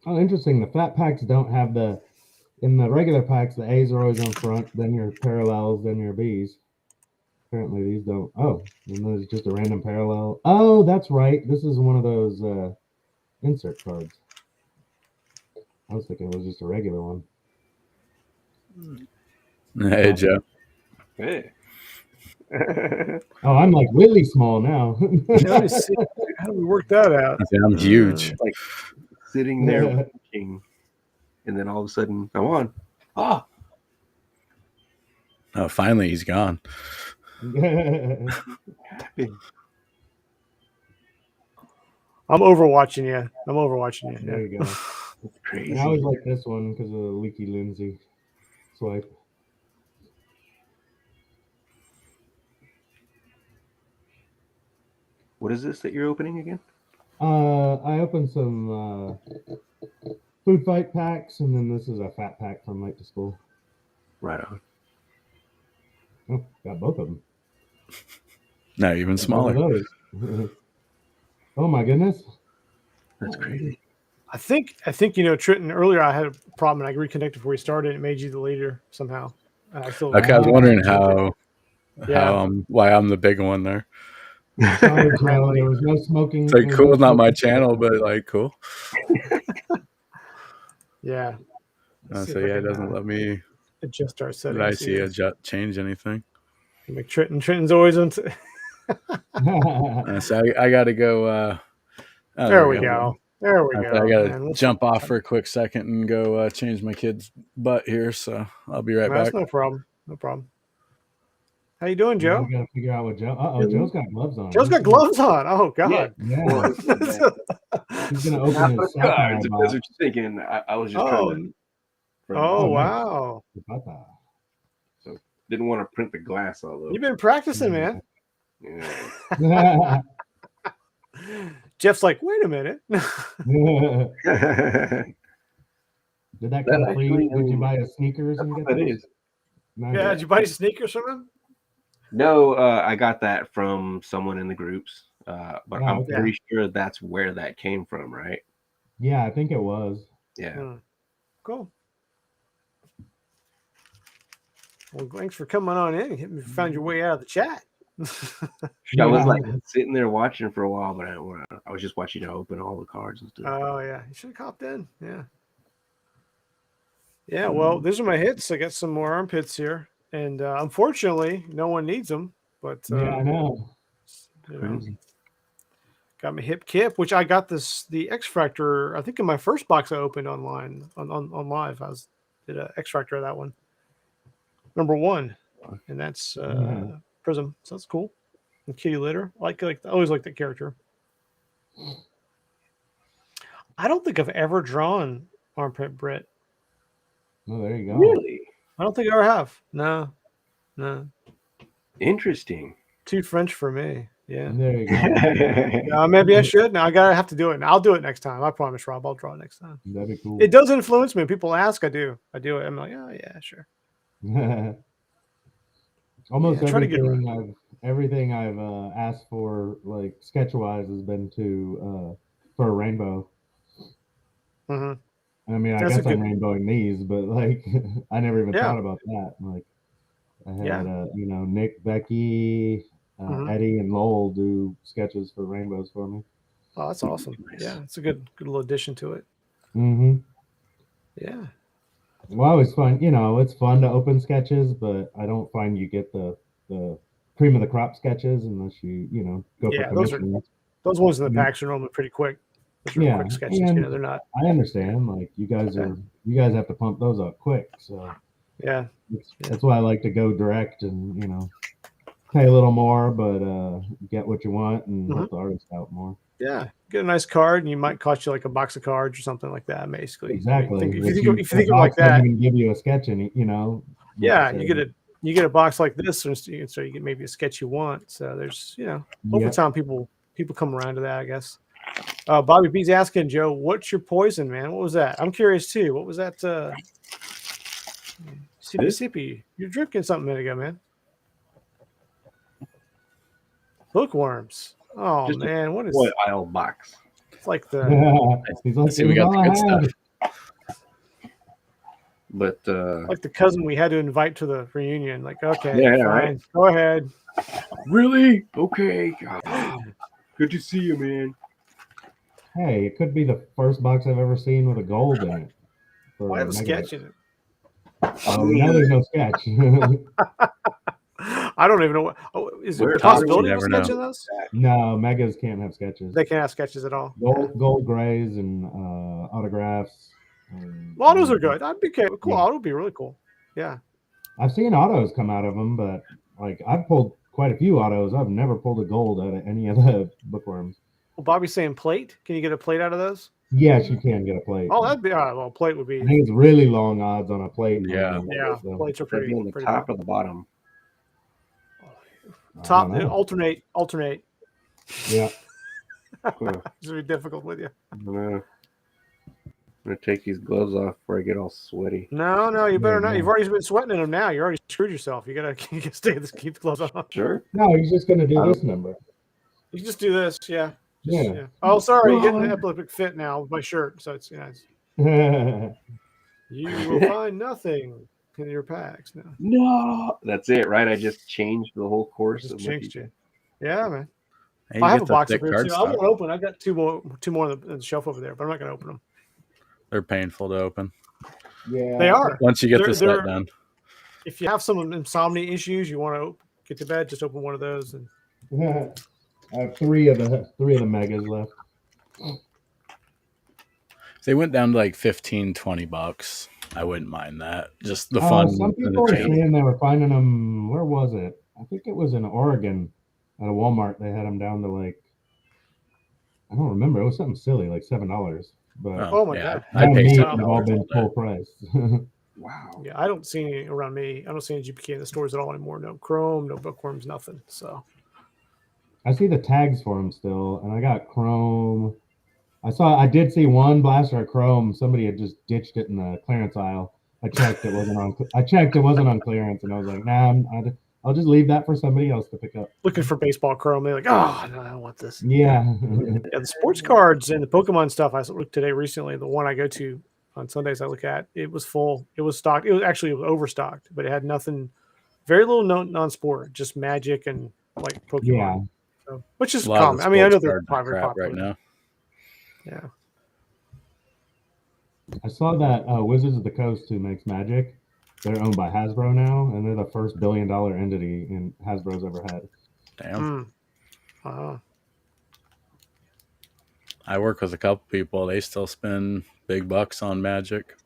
Oh, interesting. The flat packs don't have in the regular packs, the A's are always on front, then your parallels, then your B's. Apparently these don't. Oh, and there's just a random parallel. Oh, that's right. This is one of those insert cards. I was thinking it was just a regular one. Hey, Joe. Hey. Oh, I'm like really small now. Let me see. How do we work that out? Yeah, I'm huge. Like sitting there watching, and then all of a sudden, I'm on. Oh, finally he's gone. happy. I'm overwatching you. There you go. That's crazy. And I always like this one because of the Leaky Lindsay swipe. What is this that you're opening again? I opened some food fight packs, and then this is a fat pack from Late to School. Right on. Oh, got both of them. No, even smaller. Oh my goodness. That's crazy. I think Trenton, earlier I had a problem and I reconnected before we started. And it made you the leader somehow. I was wondering why I'm the big one there. Sorry, Joe, there was no smoking. It's like cool, not my channel, but like cool. Yeah. So yeah, it doesn't let me adjust our settings. Did I see change anything? Make Trenton's always on. So I got to go. There we go. There we go. I got to jump off for a quick second and go change my kid's butt here. So I'll be right back. That's no problem. No problem. How you doing, Joe? We got to figure out what Joe. Joe's got gloves on. Joe's got gloves on. Oh God. Yeah. He's gonna open his cards. If that's what you're thinking, I was just trying to. Wow. So didn't want to print the glass all over. You've been practicing, man. Yeah. Jeff's like, wait a minute. Did that come free? Did you buy his sneakers and get those? Yeah, did you buy sneakers from him? No, I got that from someone in the groups, but I'm pretty sure that's where that came from, right? Yeah, I think it was. Yeah. Cool. Well, thanks for coming on in. You found your way out of the chat. I was like sitting there watching for a while, but I was just watching you open all the cards and stuff. Oh yeah, you should have hopped in. Yeah. Yeah, well, these are my hits. I got some more armpits here, and unfortunately, no one needs them. But Yeah, I know. you know, Crazy. got my hip kip, which I got the X Factor. I think in my first box I opened online on live. Did an X Factor of that one, number 1, and that's Prism. So that's cool. And Kitty Litter, I always like that character. I don't think I've ever drawn armpit Brit. Oh, there you go. Really I don't think I ever have. No. interesting. Too French for me. Yeah. There you go. Yeah, maybe I should. Now I gotta have to do it. I'll do it next time. I promise, Rob. I'll draw it next time. That'd be cool. It does influence me. People ask, I do. I do it. I'm like, oh yeah, sure. Almost Yeah, try to get everything I've asked for, like sketch wise, has been to for a rainbow. Mm-hmm. I mean, I That's guess I'm rainbowing these, but like I never even thought about that. Like I had Nick, Becky, Eddie, and Lowell do sketches for rainbows for me. Oh, that's awesome. Yeah, it's a good little addition to it. Mm-hmm. Yeah. Well, it's fun. It's fun to open sketches, but I don't find you get the cream of the crop sketches unless you go for commissions. Those ones in the packs are normally pretty quick. Those are quick sketches. They're not. I understand. Like you guys have to pump those up quick. So yeah, that's why I like to go direct and pay a little more, but get what you want and help the artist out more. Yeah, get a nice card, and you might cost you like a box of cards or something like that. Basically, exactly. If you think of it like that, even give you a sketch, and yeah, you get a box like this, so you get maybe a sketch you want. So there's over time people come around to that, I guess. Bobby B's asking Joe, "What's your poison, man? What was that?" I'm curious too. What was that? Sippy, you're drinking something a minute ago, man. Bookworms. Oh Just man, what is aisle box? It's like the. We got the good stuff. But like the cousin we had to invite to the reunion. Like, okay, yeah, fine, right. Go ahead. Really? Okay. Good to see you, man. Hey, it could be the first box I've ever seen with a gold in it. Why have a sketch in it? Oh, now there's no sketch. I don't even know what. Oh, is it a possibility of a sketch in those? No, megas can't have sketches. They can't have sketches at all. Gold grays and autographs. Autos are good. That'd be cool. Yeah. Auto would be really cool. Yeah. I've seen autos come out of them, but like I've pulled quite a few autos. I've never pulled a gold out of any of the bookworms. Well, Bobby's saying plate. Can you get a plate out of those? Yes, you can get a plate. Oh, that'd be all right. Well, plate would be. I think it's really long odds on a plate. Yeah. Plates are pretty on the top or the bottom. Top alternate. Yeah. It's gonna be difficult with you. I'm gonna take these gloves off before I get all sweaty. No, you better not. You've already been sweating in them now. You already screwed yourself. You gotta keep the gloves on. Sure. No, he's just gonna do this number. You can just do this, yeah. Yeah. Oh, sorry, you're getting an epileptic fit now with my shirt. So it's you will find nothing in your packs now. No, that's it, right? I just changed the whole course. Just changed you. Yeah, man. Hey, I have a box up here too. I won't open. I got two more on the shelf over there, but I'm not going to open them. They're painful to open. Yeah, they are. Once you get the set done. If you have some insomnia issues, you want to get to bed, just open one of those. And I have three of the megas left. If they went down to like $15-$20, I wouldn't mind that. Just the fun. Some people were saying they were finding them. Where was it? I think it was in Oregon at a Walmart. They had them down to like, I don't remember. It was something silly, like $7. But oh my god, I'd pay they've all been full price. Wow. Yeah, I don't see any around me. I don't see any GPK in the stores at all anymore. No Chrome, no bookworms, nothing. So I see the tags for them still, and I got Chrome. I did see one blaster of Chrome. Somebody had just ditched it in the clearance aisle. I checked, it wasn't on clearance, and I was like, nah, I'll just leave that for somebody else to pick up. Looking for baseball Chrome, they're like, oh no, I don't want this. Yeah. Yeah, the sports cards and the Pokemon stuff I looked today recently. The one I go to on Sundays I look at, it was full. It was stocked. It was overstocked, but it had nothing. Very little non-sport, just Magic and like Pokemon. Yeah. So, which is common. I mean, I know they're very popular right now. Yeah. I saw that Wizards of the Coast, who makes Magic, they're owned by Hasbro now, and they're the first $1 billion entity in Hasbro's ever had. Damn. Wow. I work with a couple people. They still spend big bucks on Magic.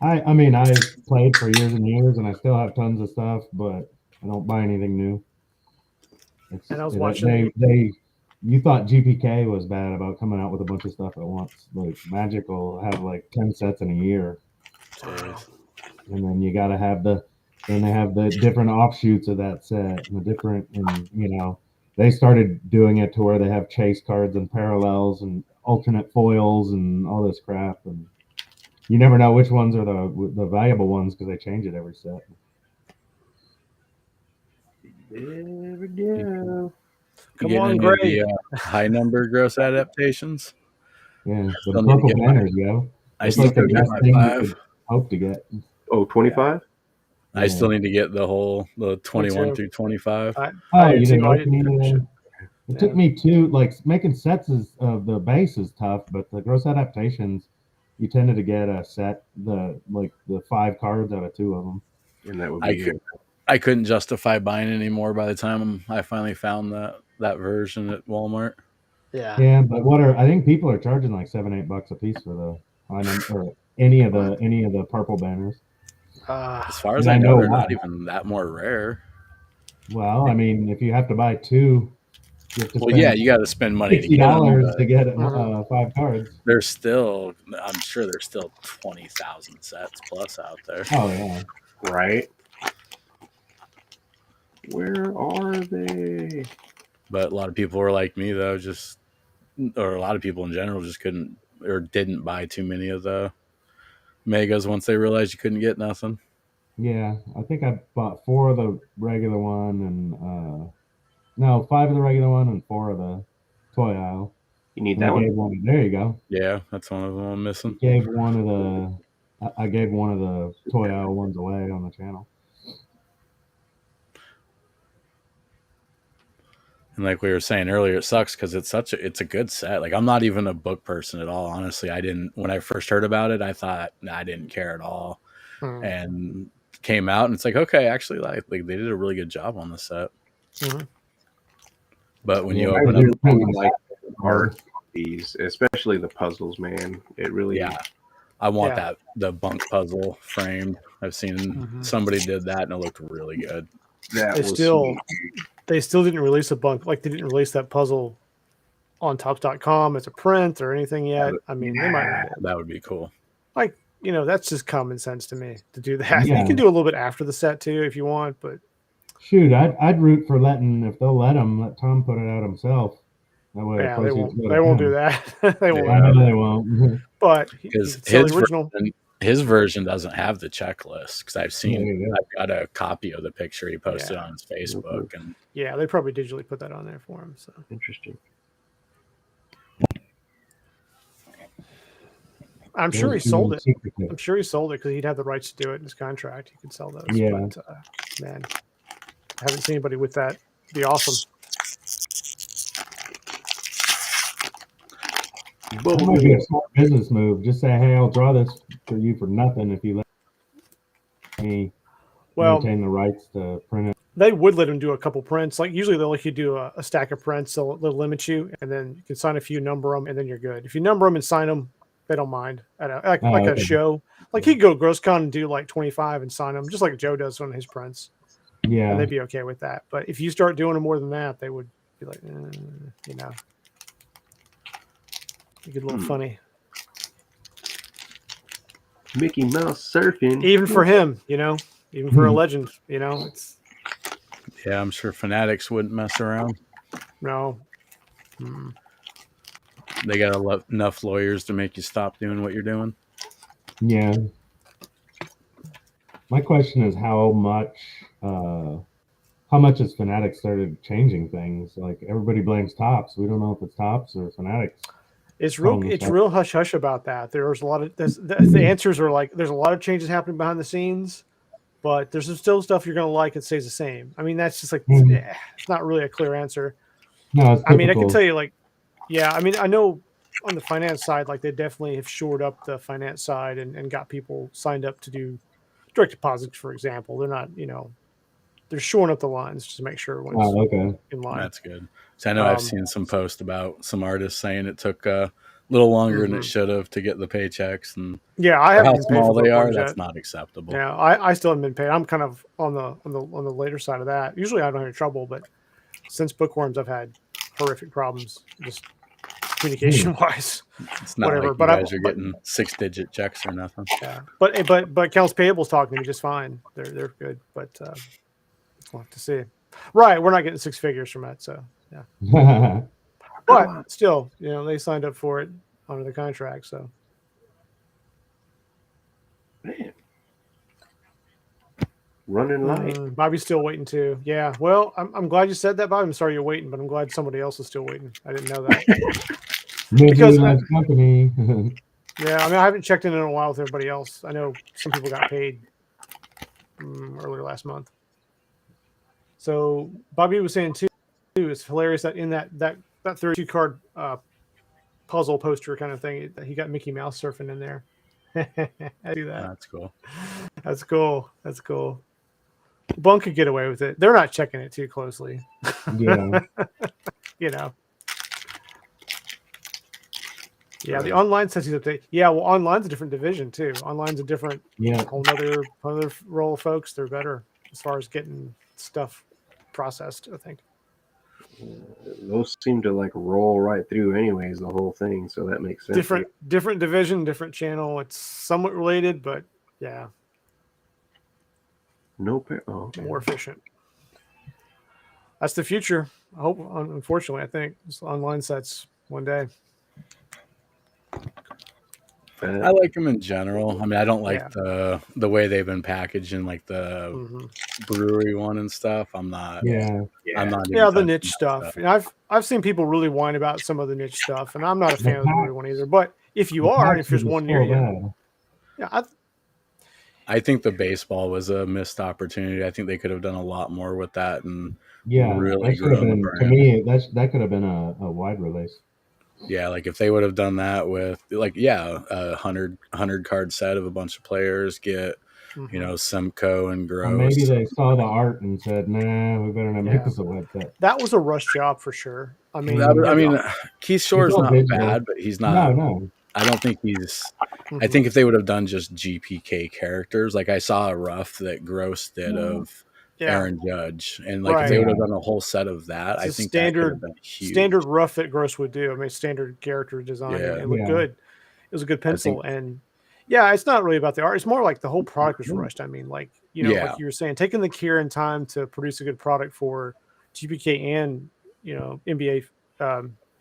I mean, I've played for years and years, and I still have tons of stuff, but I don't buy anything new. And I was watching. You thought GPK was bad about coming out with a bunch of stuff at once. Like Magic will have like 10 sets in a year. Jeez. And then you got to have then they have the different offshoots of that set and the different, and they started doing it to where they have chase cards and parallels and alternate foils and all this crap. And you never know which ones are the valuable ones because they change it every set. There we go. Come on, Gray. High number gross adaptations. Yeah, the purple banners, yo. I still the need best my thing you 5. could hope to get. Oh, 25? I still need to get the 21 through 25. You didn't open any of them? It took me making sets of the base is tough, but the gross adaptations, you tended to get a set, the 5 cards out of 2 of them. And that would be I couldn't justify buying anymore by the time I finally found that version at Walmart. Yeah, but I think people are charging like $7-8 a piece for the any of the purple banners. As far as I know, they're not even that more rare. Well, I mean, if you have to buy 2, you got to spend money to get $60 to get 5 cards. I'm sure there's still 20,000 sets plus out there. Oh yeah, right. Where are they? But a lot of people were like me, though, or a lot of people in general just couldn't or didn't buy too many of the megas once they realized you couldn't get nothing. Yeah, I think I bought 4 of the regular one and 5 of the regular one and 4 of the toy aisle. You need that one? There you go. Yeah, that's one of them I'm missing. I gave one of the toy aisle ones away on the channel. And like we were saying earlier, it sucks because it's a good set. Like I'm not even a book person at all. Honestly, when I first heard about it, I thought I didn't care at all. And came out and it's like, okay, actually like they did a really good job on the set. But when you open up like art these, especially the puzzles, man, it really I want the bunk puzzle framed. I've seen somebody did that and it looked really good. They still didn't release a bunk, like they didn't release that puzzle on Tops.com as a print or anything yet. I mean, they might. That would be cool. Like, that's just common sense to me to do that. Yeah. You can do a little bit after the set too if you want, but shoot, I'd root for if they'll let Tom put it out himself. That way, they won't do that. They won't. I know they won't. But because his version doesn't have the checklist because I've got a copy of the picture he posted on his Facebook, and they probably digitally put that on there for him. So interesting. I'm sure he sold it. I'm sure he sold it because he'd have the rights to do it in his contract. He could sell those. Yeah. But, man, I haven't seen anybody with that. It'd be awesome. That might be a smart business move. Just say, hey, I'll draw this for you for nothing if you let me maintain the rights to print it. They would let him do a couple prints. Like usually they'll let you do a stack of prints. So they'll limit you, and then you can sign a few, number them, and then you're good. If you number them and sign them, they don't mind. At a show, like he'd go GrossCon and do like 25 and sign them, just like Joe does on his prints. Yeah, and they'd be okay with that. But if you start doing them more than that, they would be like, you get a little funny. Mickey Mouse surfing, even for him, even for a legend, it's. Yeah, I'm sure fanatics wouldn't mess around. No. They got enough lawyers to make you stop doing what you're doing. Yeah. My question is how much has Fanatics started changing things? Like everybody blames Tops. We don't know if it's Tops or Fanatics. It's real hush hush about that. There's a lot of the answers are like there's a lot of changes happening behind the scenes, but there's still stuff you're gonna like and stays the same. I mean, that's just like it's not really a clear answer. No, I mean, I can tell you I mean, I know on the finance side, like they definitely have shored up the finance side and got people signed up to do direct deposits, for example. They're not, they're shoring up the lines just to make sure everyone's okay. in line. That's good. So I know I've seen some posts about some artists saying it took a little longer than it should have to get the paychecks, and yeah, I for how haven't been paid small for they are, bookworms that's yet. not acceptable. Yeah, I still haven't been paid. I'm kind of on the later side of that. Usually I don't have any trouble, but since bookworms, I've had horrific problems just communication wise. It's not Whatever, like but you guys are getting 6-digit checks or nothing. Yeah, but accounts payable's talking to me just fine. They're good, but we'll have to see. Right, we're not getting 6 figures from it, so yeah. But still, they signed up for it under the contract, so. Man. Running light. Bobby's still waiting too. Yeah, well, I'm glad you said that, Bobby. I'm sorry you're waiting, but I'm glad somebody else is still waiting. I didn't know that. Because company. Yeah, I haven't checked in a while with everybody else. I know some people got paid earlier last month. So Bobby was saying too, it's hilarious that in that 32 card puzzle poster kind of thing, he got Mickey Mouse surfing in there. I do that. That's cool. That's cool. That's cool. Bunk could get away with it. They're not checking it too closely. Yeah. Yeah, the online says he's update. Yeah, well, online's a different division too. Online's a different, whole other role of folks. They're better as far as getting stuff processed, I think. Those seem to like roll right through anyways, the whole thing, so that makes sense. Different division, different channel. It's somewhat related, but yeah. More efficient. That's the future. I hope, unfortunately, I think it's online sets one day. I like them in general. I don't like the way they've been packaged in like the brewery one and stuff. I'm not. Yeah. I'm not. Yeah, the niche stuff. And I've seen people really whine about some of the niche stuff, and I'm not a fan of the brewery one either. But if you are, if there's one near you, I think the baseball was a missed opportunity. I think they could have done a lot more with that and really grown the brand. To me, that could have been a wide release. Yeah, like if they would have done that with a 100 card set of a bunch of players, get Simcoe and Gross. Or maybe they saw the art and said, "Nah, we better not make this a website." That was a rush job for sure. Keith Shore's not bad, but he's not. No. I don't think he's. I think if they would have done just GPK characters, like I saw a rough that Gross did of Aaron Judge, and if they would have done a whole set of that, I think that could have been huge. Standard rough that Gross would do. Standard character design. It looked good. It was a good pencil, and it's not really about the art. It's more like the whole product was rushed. Like you were saying, taking the care and time to produce a good product for GPK and NBA.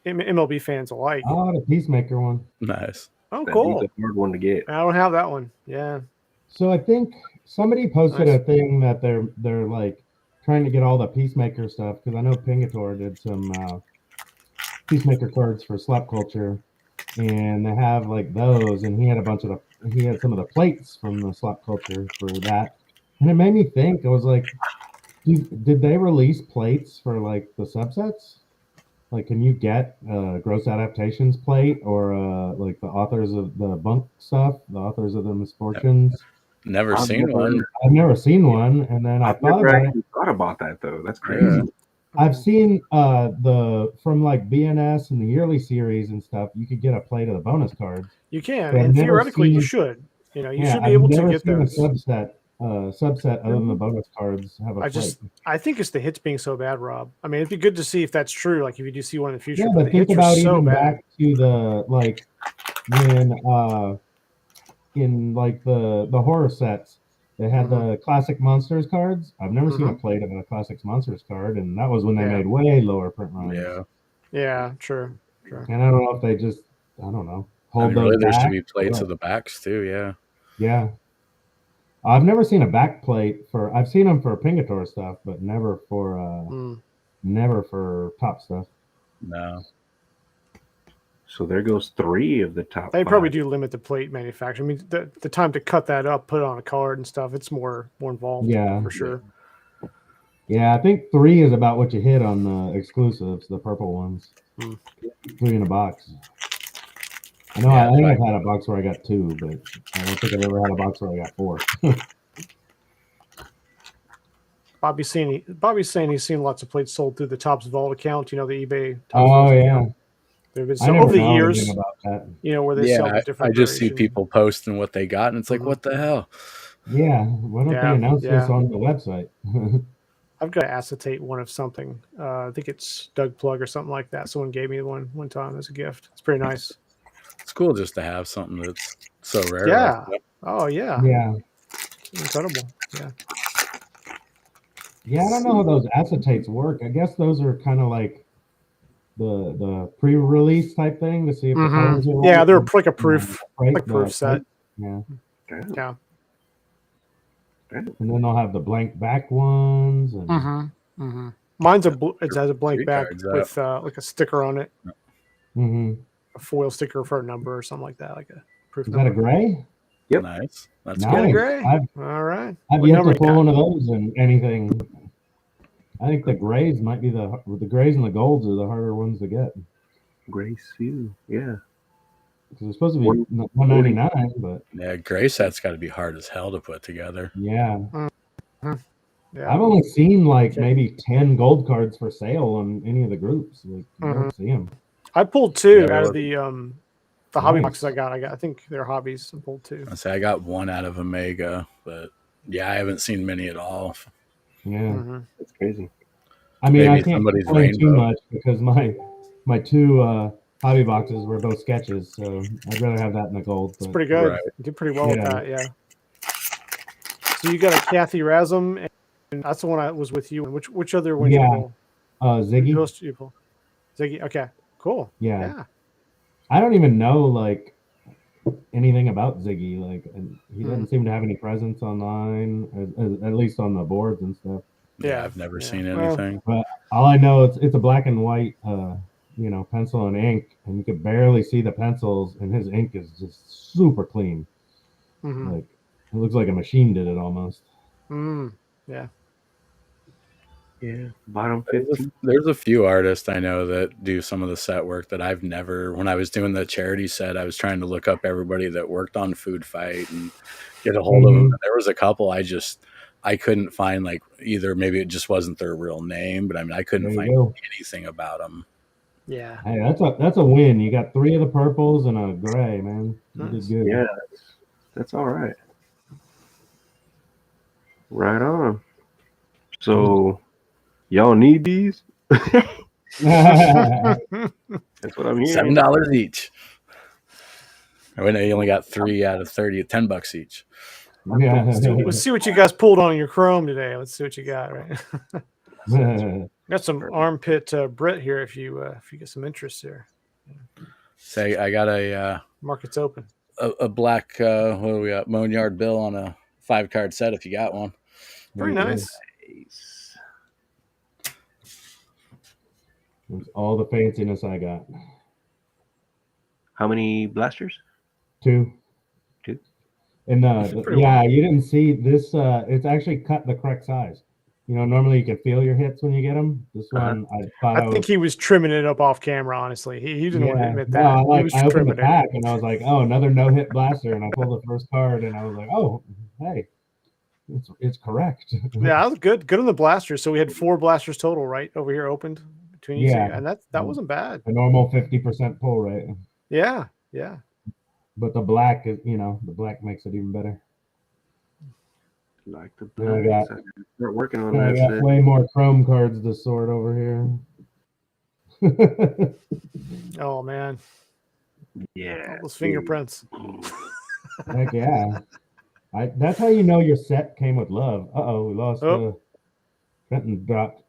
MLB fans alike. Oh, the Peacemaker one. Nice. Oh, cool. That's a hard one to get. I don't have that one. Yeah. So I think somebody posted a thing that they're like trying to get all the Peacemaker stuff, because I know Pingator did some Peacemaker cards for Slap Culture, and they have like those, and he had some of the plates from the Slap Culture for that, and it made me think. I was like, did they release plates for like the subsets? Like, can you get Gross Adaptations plate or like the authors of the Bunk stuff, the authors of the Misfortunes? Never seen one. I've never seen one, and then I thought about that though. That's crazy. Yeah. I've seen from like BNS and the yearly series and stuff. You could get a plate of the bonus cards. You can, and theoretically, you should. You should be able to get those. Subset other than the bonus cards have a plate. I think it's the hits being so bad, Rob. It'd be good to see if that's true. Like if you do see one in the future. Yeah, but think about even back to the like when in like the horror sets, they had the classic monsters cards. I've never seen a plate of a classic monsters card, and that was when they made way lower print runs. Yeah, true. And I don't know if they just hold those really, back. There should be plates of the backs too. Yeah. I've never seen a back plate for. I've seen them for Pingator stuff, but never for top stuff. No. So there goes 3 of the top. They probably do limit the plate manufacturing. The time to cut that up, put it on a card and stuff, it's more involved. Yeah, for sure. Yeah, I think 3 is about what you hit on the exclusives, the purple ones. 3 in a box. I know. Yeah, I think I've had a box where I got 2, but I don't think I've ever had a box where I got 4. Bobby's saying he's seen lots of plates sold through the Topps Vault account. You know, the eBay. Topps Oh Vault yeah. account. They've been I so never over the know years, anything about that. you know, where they sell the I different. just see variation. people posting what they got, and it's like, Mhm. what the hell? Yeah. Why don't they announce this on the website? I've got to acetate one of something. I think it's Doug Plug or something like that. Someone gave me one time as a gift. It's pretty nice. It's cool just to have something that's so rare. Yeah. Like Oh yeah. Yeah. Incredible. Yeah. Yeah, I don't know how those acetates work. I guess those are kind of like the pre-release type thing to see if the colors are right. Yeah, they're like a proof, like proof set. Yeah. Yeah. And then they'll have the blank back ones. And Mine's it has a blank 3 back cards with like a sticker on it, a foil sticker for a number or something like that, like a proof. Is number. that a gray? Yep. Nice. That's Got a cool. gray. All right. I've What yet number to pull you got? one of those in anything. I think the grays might be the grays and the golds are the harder ones to get. Gray Sue, yeah. Because it's supposed to be $199, but Yeah, gray set's got to be hard as hell to put together. yeah. Yeah. I've only seen like maybe 10 gold cards for sale on any of the groups. Like you don't see them. I pulled 2 Yeah, out of the hobby Nice. boxes I got. I think they're hobbies. I pulled 2. I say I got 1 out of Omega, but yeah, I haven't seen many at all. Yeah. That's crazy. I mean, Maybe I can't somebody's complain too rainbow. much because my 2 hobby boxes were both sketches, so I'd rather have that in the gold. It's pretty good. Right. You did pretty well with that, yeah. So you got a Kathy Rasm, and that's the one I was with you. And which other one you pull? Ziggy. Who else did you pull? Ziggy. Okay, cool. Yeah. I don't even know like anything about Ziggy. Like, and he doesn't seem to have any presence online, at least on the boards and stuff. Yeah, I've never seen anything. But all I know it's a black and white, pencil and ink, and you can barely see the pencils, and his ink is just super clean. Like it looks like a machine did it almost. Yeah. Yeah. Bottom 15. There's a few artists I know that do some of the set work that I've never. When I was doing the charity set, I was trying to look up everybody that worked on Food Fight and get a hold of them. And there was a couple I couldn't find, like, either maybe it just wasn't their real name, but I mean I couldn't find anything about them. Yeah. Hey, that's a win. You got 3 of the purples and a gray, man. You did good. Yeah, that's all right. Right on. So, y'all need these? That's what I'm hearing. $7 each. I know you only got 3 out of 30 at $10 each. Yeah. Let's see what you guys pulled on your Chrome today. Let's see what you got. Right. Got some armpit Brit here. If you get some interest there. Say I got a market's open. A black what do we got? Boneyard Bill on a 5-card set if you got one. Very nice. That's all the fanciness I got. How many blasters? 2. And well. you didn't see this. It's actually cut the correct size. You know, normally you can feel your hits when you get them. This one, I think he was trimming it up off camera. Honestly, he didn't want to admit that. I opened the pack and I was like, "Oh, another no-hit blaster!" And I pulled the first card and I was like, "Oh, hey, it's correct." Yeah, that was good. Good on the blasters. So we had 4 blasters total, right, over here opened between you. And that wasn't bad. A normal 50% pull rate. Yeah. But the black is, the black makes it even better. Like the black. Start working on that. I got way more Chrome cards to sort over here. Oh man. Yeah. All those fingerprints. Heck yeah. That's how you know your set came with love. We lost Trenton dropped.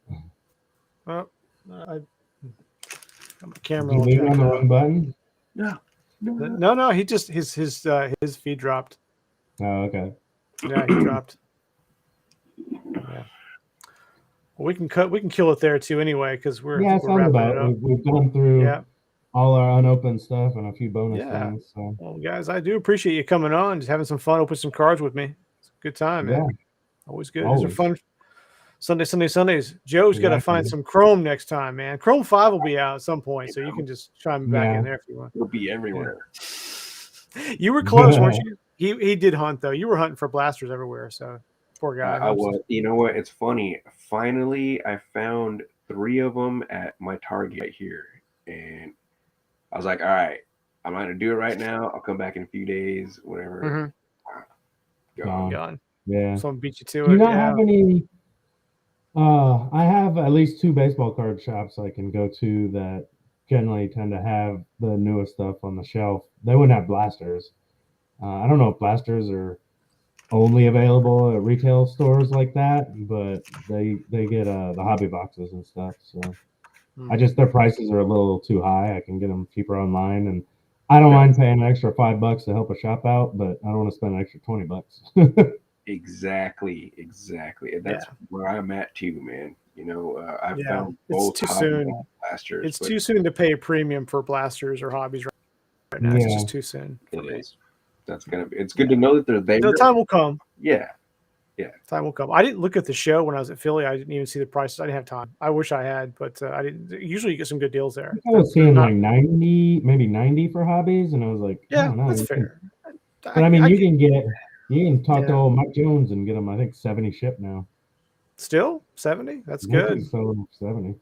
Oh, I got my camera. Did you leave on the wrong button? No. He just his feed dropped. Oh, okay. Yeah, he dropped. Yeah. Well, we can kill it there too anyway because we're wrapping it up. We've gone through all our unopened stuff and a few bonus things. So. Well, guys, I do appreciate you coming on, just having some fun, open some cards with me. It's a good time, man. Always good. These are fun. Sundays. Joe's got to find some Chrome next time, man. Chrome 5 will be out at some point, so you can just chime back in there if you want. It'll be everywhere. You were close, weren't you? He did hunt though. You were hunting for blasters everywhere, so poor guy. I was. You know what? It's funny. Finally, I found 3 of them at my Target here, and I was like, all right, I'm not gonna do it right now. I'll come back in a few days, whatever. Gone. Yeah. Someone beat you to Do you it. not Yeah. have any? I have at least 2 baseball card shops I can go to that generally tend to have the newest stuff on the shelf. They wouldn't have blasters. I don't know if blasters are only available at retail stores like that, but they get the hobby boxes and stuff. So their prices are a little too high. I can get them cheaper online, and I don't mind paying an extra $5 to help a shop out, but I don't want to spend an extra $20. Exactly. That's where I'm at too, man. You know, I found it's both too hobby soon. blasters. It's too soon to pay a premium for blasters or hobbies right now. It's just too soon. It is. It's good to know that they're there. The time will come. Yeah. Time will come. I didn't look at the show when I was at Philly. I didn't even see the prices. I didn't have time. I wish I had, but I didn't. Usually, you get some good deals there. I was seeing like 90, maybe 90 for hobbies, and I was like, yeah, I don't know. that's fair. But I mean, you can talk to old Mike Jones and get them. I think 70 shipped now. Still 70? That's good. So 70.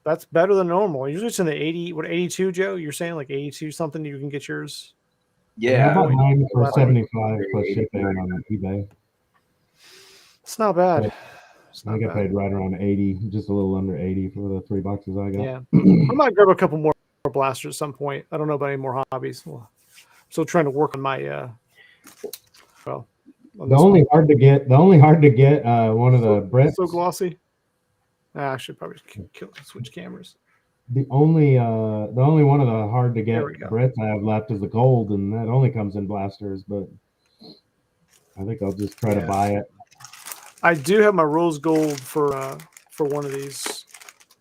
That's better than normal. Usually it's in the 80. What 82, Joe? You're saying like 82 something? You can get yours. Yeah, I bought mine for 75 plus shipping on eBay. It's not bad. I got paid right around 80, just a little under 80 for the 3 boxes I got. Yeah, I might grab a couple more blasters at some point. I don't know about any more hobbies. Well, I'm still trying to work on my the only hard to get one of the Brits. So glossy. I should probably switch cameras. The only one of the hard to get Brits I have left is the gold, and that only comes in blasters. But I think I'll just try to buy it. I do have my rose gold for one of these.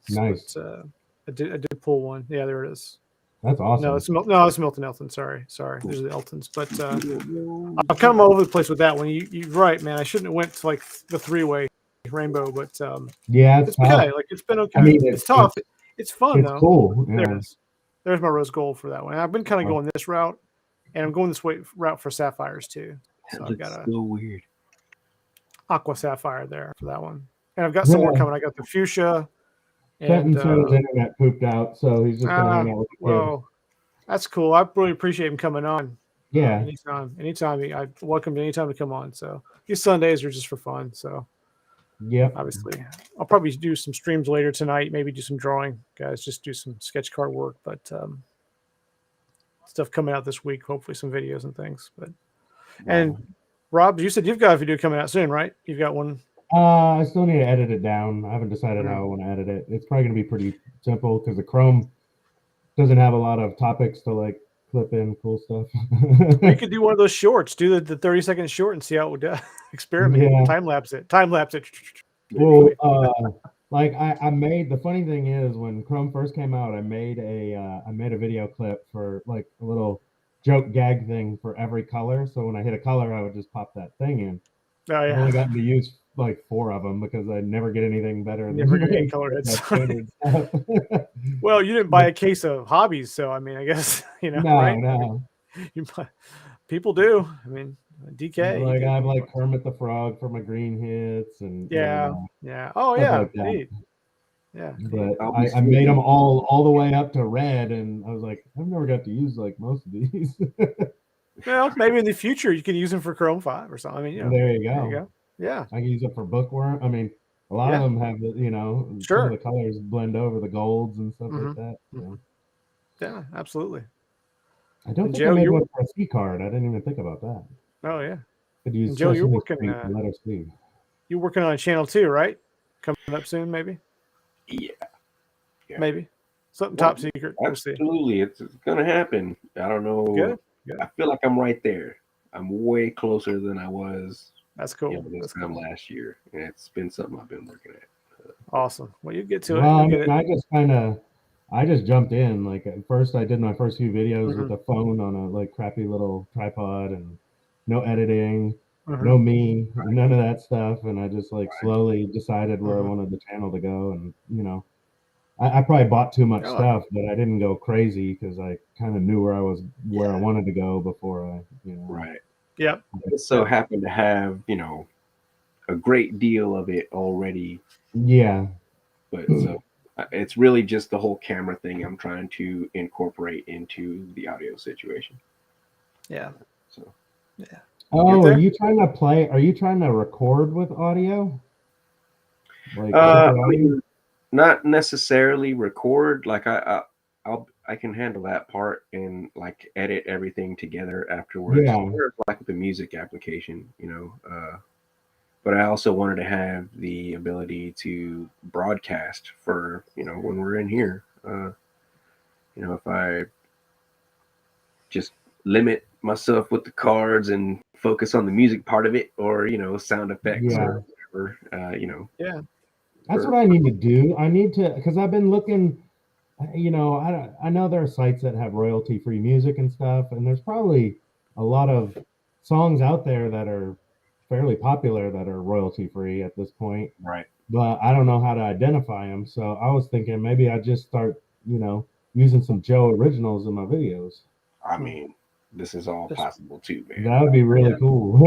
Nice. But, I did pull one. Yeah, there it is. That's awesome. No, it's Milton Elton. Sorry. These are the Eltons. But I'm kind of all over the place with that one. You're right, man. I shouldn't have went to like the 3-way rainbow, but it's been okay. Like it's been okay. I mean, it's tough. It's fun though. Cool. Yeah. There it is. There's my rose gold for that one. I've been kind of going this route, and I'm going this route for sapphires too. So I've got so weird. Aqua sapphire there for that one, and I've got some more coming. I got the fuchsia. Trenton said his internet pooped out, so he's just gonna hang out with the kid. Well, that's cool. I really appreciate him coming on. Yeah. Anytime. I welcome him anytime to come on. So these Sundays are just for fun. So yeah, obviously I'll probably do some streams later tonight. Maybe do some drawing, guys. Just do some sketch card work, but stuff coming out this week. Hopefully some videos and things. But and Rob, you said you've got a video coming out soon, right? You've got one. I still need to edit it down. I haven't decided how I want to edit it. It's probably going to be pretty simple because the Chrome doesn't have a lot of topics to like clip in cool stuff. You could do one of those shorts. Do the 30-second short and see how it would experiment. Yeah. Time lapse it. Well, like I made, the funny thing is when Chrome first came out, I made a video clip for like a little joke gag thing for every color. So when I hit a color, I would just pop that thing in. Oh, yeah. I've only gotten to use like 4 of them because I never get anything better. Never get color hits. Well, you didn't buy a case of hobbies, so I mean, I guess No. People do. I mean, DK. Like I have like Kermit the Frog for my green hits and yeah. Oh yeah, like neat. Yeah. But I made them all the way up to red, and I was like, I've never got to use like most of these. Well, maybe in the future you can use them for Chrome 5 or something. I mean, there you go. Yeah. I can use it for bookworm. I mean, a lot of them have some of the colors blend over the golds and stuff like that. So. Yeah, absolutely. I don't think I made one for a C card. I didn't even think about that. Oh yeah. Could use Joe, you're working letter C. You're working on channel 2, right? Coming up soon, maybe. Yeah. Maybe something top secret. Absolutely, it's gonna happen. I don't know. Good. I feel like I'm right there. I'm way closer than I was. That's cool. This time last year, and it's been something I've been working at. Awesome. Well, you get to it. I just jumped in. Like at first, I did my first few videos with a phone on a like crappy little tripod and no editing, no me, none of that stuff. And I just like slowly decided where I wanted the channel to go, and I probably bought too much Oh. stuff, but I didn't go crazy because I kind of knew where I wanted to go before I, Right. Yep. I just so happen to have, a great deal of it already. Yeah. But so it's really just the whole camera thing I'm trying to incorporate into the audio situation. Yeah. So. Yeah. Oh, are you trying to play? Are you trying to record with audio? Like I mean, not necessarily record. Like I can handle that part and like edit everything together afterwards. Yeah. Or like with the music application, But I also wanted to have the ability to broadcast for when we're in here. If I just limit myself with the cards and focus on the music part of it, or sound effects or whatever. Yeah. That's what I need to do. I need to, because I've been looking. I know there are sites that have royalty-free music and stuff, and there's probably a lot of songs out there that are fairly popular that are royalty-free at this point. Right. But I don't know how to identify them. So I was thinking maybe I just start, using some Joe originals in my videos. I mean, this is all possible too, man. That would be really cool.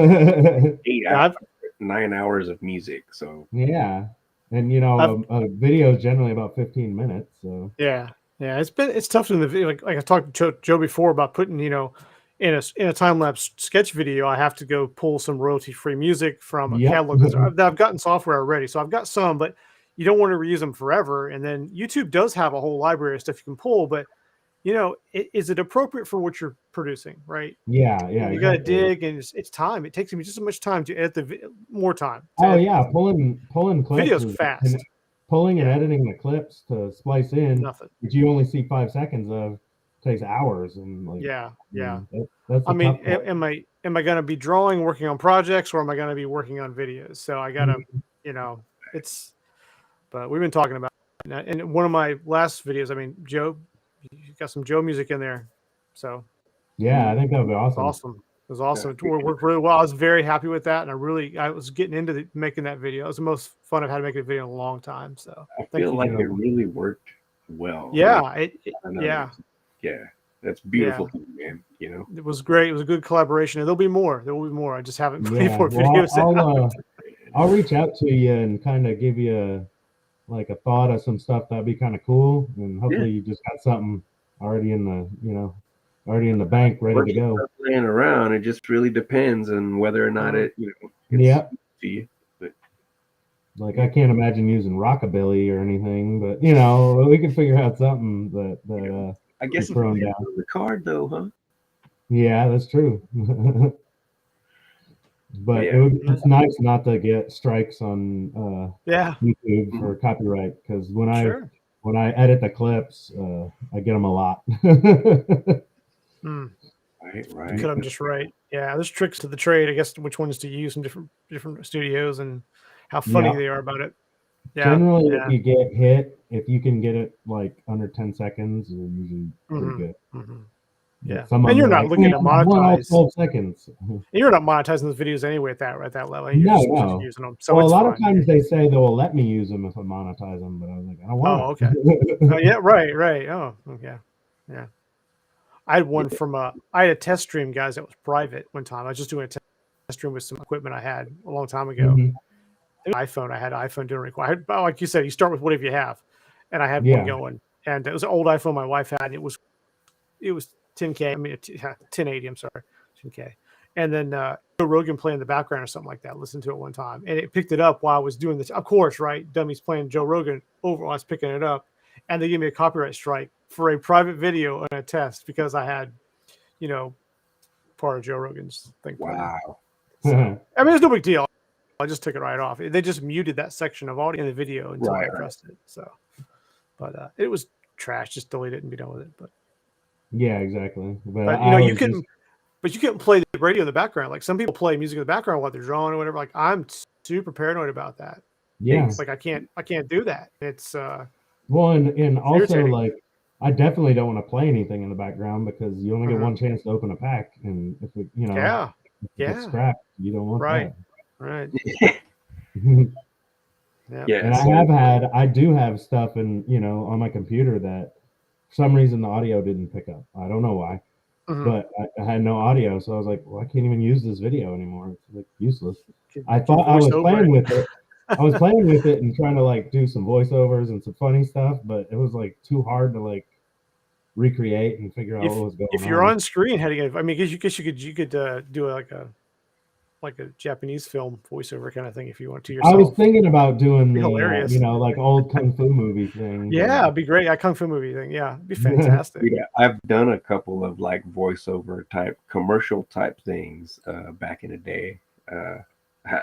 9 hours of music. So yeah. And a video is generally about 15 minutes. So yeah, it's tough in the video. Like I talked to Joe before about putting in a time lapse sketch video. I have to go pull some royalty free music from a catalog. I've gotten software already, so I've got some, but you don't want to reuse them forever. And then YouTube does have a whole library of stuff you can pull, but is it appropriate for what you're producing, right? Yeah. You got to dig, and it's time. It takes me just as much time to edit more time. Oh yeah, pulling clips videos fast. Pulling and editing the clips to splice in, nothing. Which you only see 5 seconds of, takes hours. And like, that's I mean, am I going to be drawing, working on projects, or am I going to be working on videos? So I got to, but we've been talking about it. And one of my last videos, I mean, Joe, you got some Joe music in there. So yeah, I think that would be awesome. Awesome. It was awesome. It worked really well. I was very happy with that. And I was getting into making that video. It was the most fun I've had to make a video in a long time. So I feel like it really worked well. Yeah. Like, Yeah. That's beautiful to me, man. It was great. It was a good collaboration. And there'll be more. There will be more. I just haven't put any more videos out. I'll reach out to you and kind of give you a thought of some stuff that'd be kind of cool. And hopefully you just got something already in the bank, ready to go. Laying around, it just really depends on whether or not it's to you. But like I can't imagine using rockabilly or anything, but we can figure out something that I guess it's thrown down the card though, huh? Yeah, that's true. But it's nice not to get strikes on YouTube for copyright, because when I edit the clips, I get them a lot. Right. Cut them just right. Yeah, there's tricks to the trade, I guess, which ones to use in different studios and how funny they are about it. Yeah. Generally, if you get hit, if you can get it like under 10 seconds, you're usually pretty good. Yeah, and you're not looking to monetize 12 seconds. And you're not monetizing those videos anyway at that level. You're just using them. So a lot of times they say they will let me use them if I monetize them, but I was like, I don't want. Oh, okay. Yeah, right. Oh, okay. Yeah. I had one I had a test stream, guys, that was private one time. I was just doing a test stream with some equipment I had a long time ago. I had an iPhone doing record. Like you said, you start with whatever you have, and I had one going, and it was an old iPhone my wife had, and it was 10K. I mean, 1080. I'm sorry, 10K. And then Joe Rogan playing in the background or something like that. Listened to it one time, and it picked it up while I was doing this. Of course, right? Dummies playing Joe Rogan over while I was picking it up, and they gave me a copyright strike for a private video and a test because I had, part of Joe Rogan's thing. Wow. So, I mean, it's no big deal. I just took it right off. They just muted that section of audio in the video until I addressed it. So, but it was trash. Just delete it and be done with it. But yeah, exactly. But you couldn't play the radio in the background. Like some people play music in the background while they're drawing or whatever. Like I'm super paranoid about that. Yeah, it's like I can't do that. It's well, and also irritating. Like I definitely don't want to play anything in the background because you only get one chance to open a pack, and if it it's scrapped, you don't want that. Right. Yeah. Yeah, And I do have stuff in, on my computer that for some reason the audio didn't pick up. I don't know why, Mhm. but I had no audio. So I was like, well, I can't even use this video anymore. It's like useless. Could- I could thought I voice was over playing it. with it. I was playing with it and trying to like do some voiceovers and some funny stuff, but it was like too hard to like recreate and figure out what was going If on. you're on screen, how do you? I mean, guess you could do like a Japanese film voiceover kind of thing if you want to I was yourself. thinking about doing Be the, hilarious. like old kung fu movie thing. Yeah, it'd be great. A kung fu movie thing. Yeah, it'd be fantastic. yeah, I've done a couple of like voiceover type commercial type things back in the day.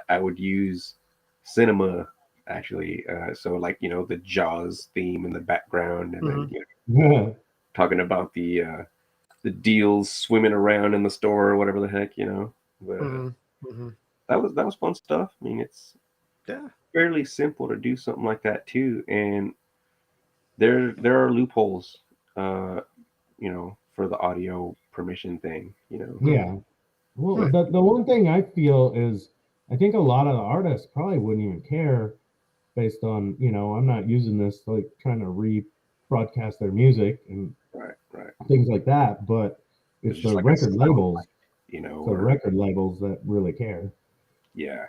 I would use cinema actually. So like the Jaws theme in the background, and then Yeah. talking about the deals swimming around in the store or whatever the heck. But that was fun stuff. I mean, it's Yeah. fairly simple to do something like that too, and there are loopholes. For the audio permission thing. Yeah. Well, the one thing I feel is I think a lot of the artists probably wouldn't even care based on, I'm not using this like trying to rebroadcast their music and Right. things like that, but it's It's the just like a record sound labels, bite, the or record labels that really care. yeah,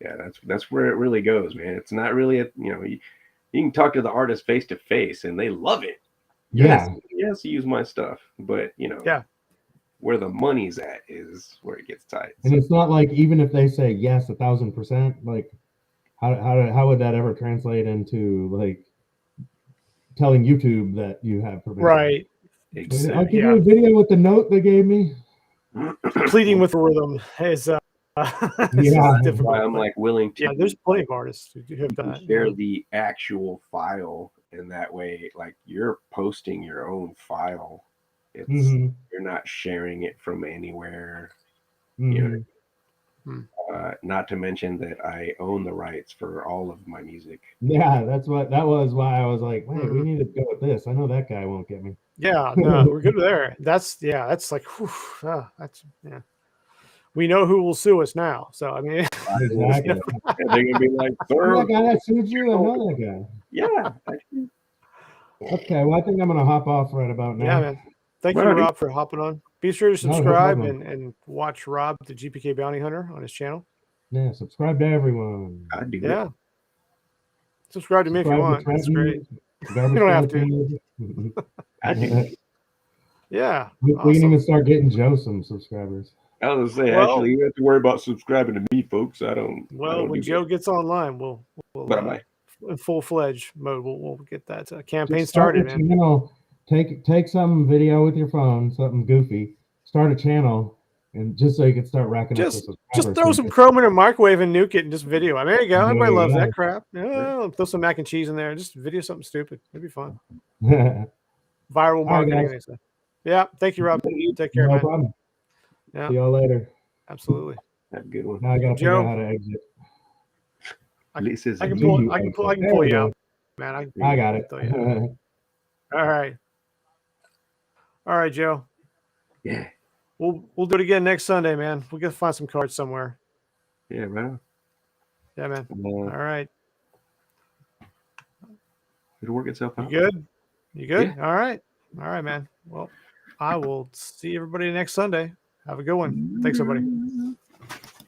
that's where it really goes, man. It's not really you can talk to the artist face to face and they love it. Yeah. Yes, use my stuff, but Yeah. where the money's at is where it gets tight. And it's not like even if they say yes 1,000%, like how would that ever translate into like telling YouTube that you have permission? Right. I'll give you a video with the note they gave me. Pleading with the rhythm is Yeah. That's why I'm but like willing to. yeah, there's plenty of artists who have done that. Share the actual file, and that way, like you're posting your own file. It's you're not sharing it from anywhere. Not to mention that I own the rights for all of my music. Yeah, that was why I was like, wait, we need to go with this. I know that guy won't get me. Yeah, no, we're good there. That's like, that's we know who will sue us now. So I mean, Exactly. And they're gonna be like, that guy that sued you, I know that guy. Yeah. Actually. Okay, well, I think I'm gonna hop off right about now. Yeah, man. Thank you, Rob, for hopping on. Be sure to subscribe and watch Rob, the GPK Bounty Hunter, on his channel. Yeah, subscribe to everyone. I do. Yeah. Subscribe to me if you want. That's great. Garbage You don't have to. I do. Yeah. We can even start getting Joe some subscribers. I was gonna say, actually, you don't have to worry about subscribing to me, folks. I don't. When Joe gets online, we'll but I might. In full-fledged mode, we'll get that campaign started, man. Channel, take some video with your phone, something goofy. Start a channel, and just so you can start racking up the subscribers. Just throw some Chrome in a microwave and nuke it and just video. There you go. Everybody loves that crap. Yeah, throw some mac and cheese in there. Just video something stupid. It'd be fun. Viral marketing. Right, yeah. Thank you, Rob. Take care, man. No problem. Yeah. See y'all later. Absolutely. Have a good one. Now I gotta figure out how to exit. I can pull you out, man. I got it. All right, Joe. Yeah. We'll do it again next Sunday, man. We'll get to find some cards somewhere. Yeah, man. Yeah, man. All right. It'll work itself out. You good? Yeah. All right, man. Well, I will see everybody next Sunday. Have a good one. Thanks, everybody.